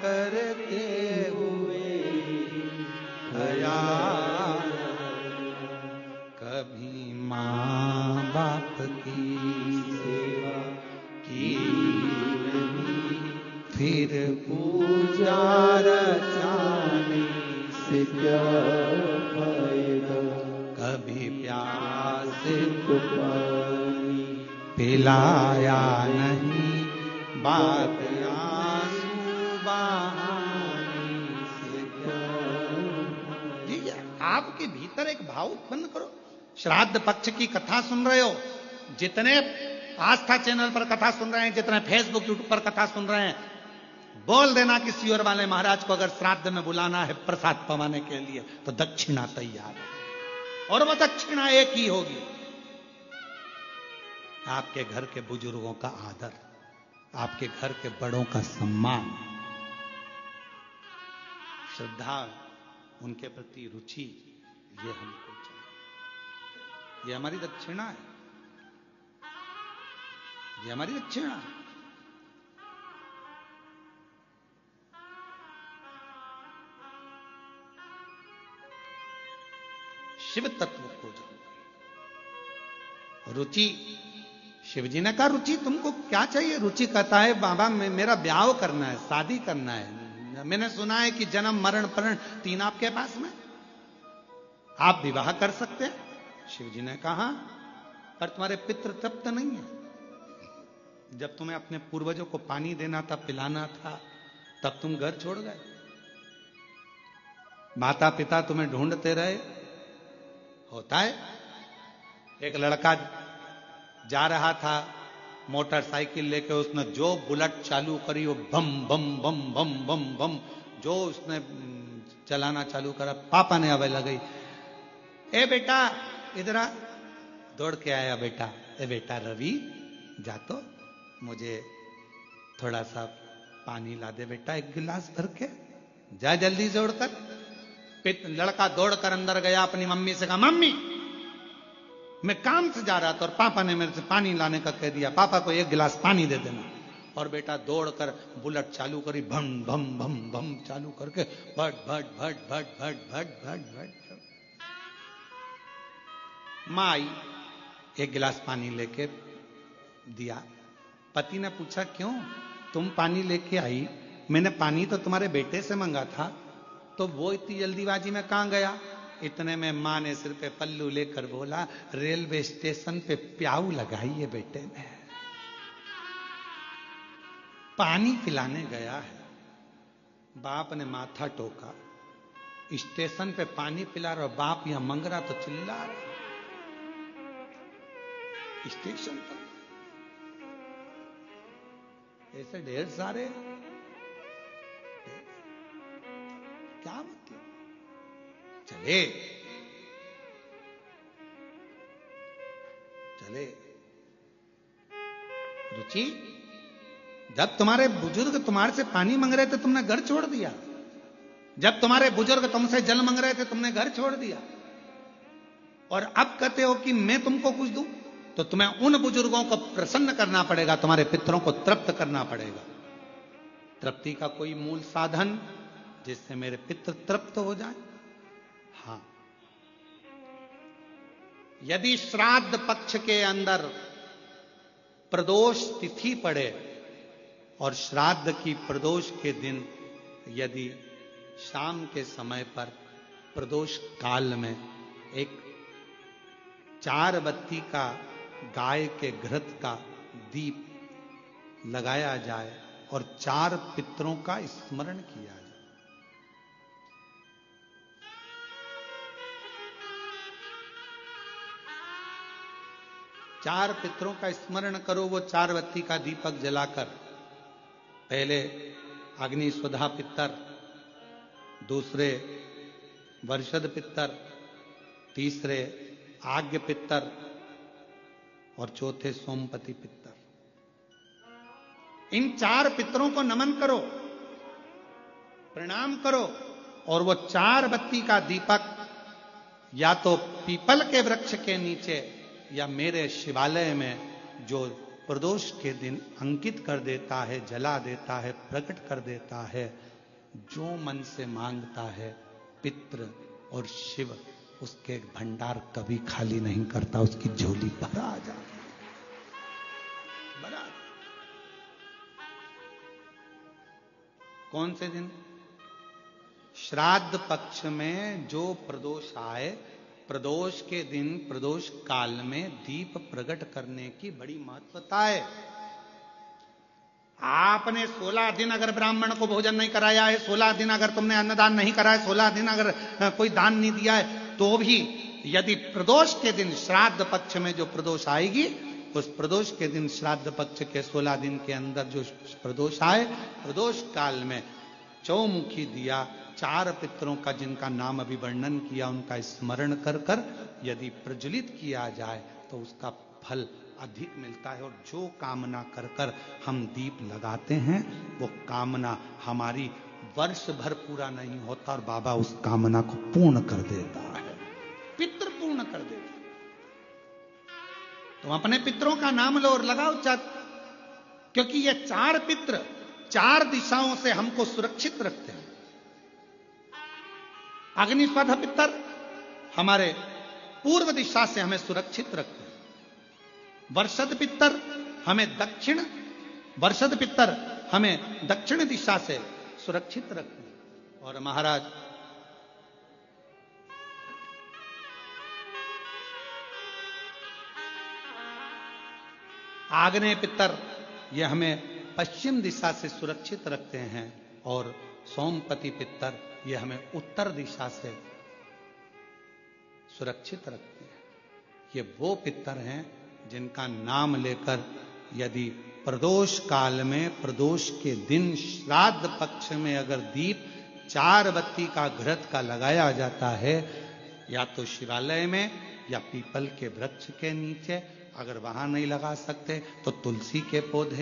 करते हुए गया, कभी माँ बाप की सेवा की नहीं, फिर पूजा रचाने से क्या फायदा, कभी प्यास को पानी पिलाया नहीं, बात आंसू बहाने से क्या। आपके भाव उत्पन्न करो। श्राद्ध पक्ष की कथा सुन रहे हो, जितने आस्था चैनल पर कथा सुन रहे हैं, जितने फेसबुक यूट्यूब पर कथा सुन रहे हैं, बोल देना कि सियोर वाले महाराज को अगर श्राद्ध में बुलाना है प्रसाद पवाने के लिए तो दक्षिणा तैयार है, और वह दक्षिणा एक ही होगी, आपके घर के बुजुर्गों का आदर, आपके घर के बड़ों का सम्मान, श्रद्धा, उनके प्रति रुचि, ये हमको चाहिए। ये हमारी दक्षिणा है, ये हमारी दक्षिणा है। शिव तत्व को जानो। रुचि, शिव जी ने कहा रुचि तुमको क्या चाहिए? रुचि कहता है बाबा मेरा ब्याह करना है, शादी करना है। मैंने सुना है कि जन्म मरण परण तीन आपके पास में, आप विवाह कर सकते हैं। शिव जी ने कहा पर तुम्हारे पितृ तृप्त नहीं है। जब तुम्हें अपने पूर्वजों को पानी देना था, पिलाना था, तब तुम घर छोड़ गए। माता पिता तुम्हें ढूंढते रहे। होता है, एक लड़का जा रहा था मोटरसाइकिल लेके, उसने जो बुलेट चालू करी वो बम बम बम बम बम बम, जो उसने चलाना चालू करा, पापा ने आवे लगी, ए बेटा इधर आ। दौड़ के आया बेटा, ए बेटा रवि जा तो मुझे थोड़ा सा पानी ला दे बेटा, एक गिलास भर के, जा जल्दी दौड़कर। लड़का दौड़कर अंदर गया, अपनी मम्मी से कहा मम्मी मैं काम से जा रहा था और पापा ने मेरे से पानी लाने का कह दिया, पापा को एक गिलास पानी दे देना। और बेटा दौड़कर बुलेट चालू करी, भम भम भम भम चालू करके भट भट भट भट भट भट भट भट। मां आई, एक गिलास पानी लेके दिया। पति ने पूछा क्यों तुम पानी लेके आई? मैंने पानी तो तुम्हारे बेटे से मांगा था, तो वो इतनी जल्दीबाजी में कहां गया? इतने में मां ने सिर पे पल्लू लेकर बोला, रेलवे स्टेशन पे प्याऊ लगाई है बेटे ने, पानी पिलाने गया है। बाप ने माथा टोका, स्टेशन पे पानी पिला रहा, बाप यहां मंग रहा तो चिल्ला रहा स्टेशन पर। ऐसे ढेर सारे, क्या मतलब? चले चले रुचि, जब तुम्हारे बुजुर्ग तुम्हारे से पानी मांग रहे थे तुमने घर छोड़ दिया, जब तुम्हारे बुजुर्ग तुमसे जल मांग रहे थे तुमने घर छोड़ दिया, और अब कहते हो कि मैं तुमको कुछ दूं? तो तुम्हें उन बुजुर्गों को प्रसन्न करना पड़ेगा, तुम्हारे पितरों को तृप्त करना पड़ेगा। तृप्ति का कोई मूल साधन जिससे मेरे पितृ तृप्त हो जाए। हाँ, यदि श्राद्ध पक्ष के अंदर प्रदोष तिथि पड़े और श्राद्ध की प्रदोष के दिन यदि शाम के समय पर प्रदोष काल में एक 4 बत्ती का गाय के घृत का दीप लगाया जाए और 4 पितरों का स्मरण किया जाए, 4 पितरों का स्मरण करो। वो 4 बत्ती का दीपक जलाकर, पहले अग्नि स्वधा पितर, दूसरे वर्षद पितर, तीसरे आज्ञ पितर और चौथे सोमपति पितर। इन 4 पितरों को नमन करो, प्रणाम करो, और वो 4 बत्ती का दीपक या तो पीपल के वृक्ष के नीचे या मेरे शिवालय में जो प्रदोष के दिन अंकित कर देता है, जला देता है, प्रकट कर देता है। जो मन से मांगता है पितृ और शिव उसके भंडार कभी खाली नहीं करता, उसकी झोली भरा आ जाती है, भरा। कौन से दिन? श्राद्ध पक्ष में जो प्रदोष आए, प्रदोष के दिन, प्रदोष काल में दीप प्रकट करने की बड़ी महत्वता है। आपने 16 दिन अगर ब्राह्मण को भोजन नहीं कराया है, 16 दिन अगर तुमने अन्नदान नहीं करा है, 16 दिन अगर कोई दान नहीं दिया है, तो भी यदि प्रदोष के दिन श्राद्ध पक्ष में जो प्रदोष आएगी, उस प्रदोष के दिन श्राद्ध पक्ष के 16 दिन के अंदर जो प्रदोष आए, प्रदोष काल में चौमुखी दिया 4 पितरों का जिनका नाम अभी वर्णन किया उनका स्मरण कर कर यदि प्रज्वलित किया जाए तो उसका फल अधिक मिलता है। और जो कामना कर कर हम दीप लगाते हैं वो कामना हमारी वर्ष भर पूरा नहीं होता और बाबा उस कामना को पूर्ण कर देता है, पितृ पूर्ण कर देता है। तो अपने पितरों का नाम लो और लगाओ चार, क्योंकि ये 4 पितृ 4 दिशाओं से हमको सुरक्षित रखते हैं। अग्निस्वध पितर हमारे पूर्व दिशा से हमें सुरक्षित रखते हैं। वर्षद पितर हमें दक्षिण दिशा से सुरक्षित रखते हैं। और महाराज आग्नेय पितर ये हमें पश्चिम दिशा से सुरक्षित रखते हैं। और सोमपति पितर ये हमें उत्तर दिशा से सुरक्षित रखते हैं। ये वो पितर हैं जिनका नाम लेकर यदि प्रदोष काल में प्रदोष के दिन श्राद्ध पक्ष में अगर दीप 4 बत्ती का घृत का लगाया जाता है, या तो शिवालय में या पीपल के वृक्ष के नीचे, अगर वहां नहीं लगा सकते तो तुलसी के पौधे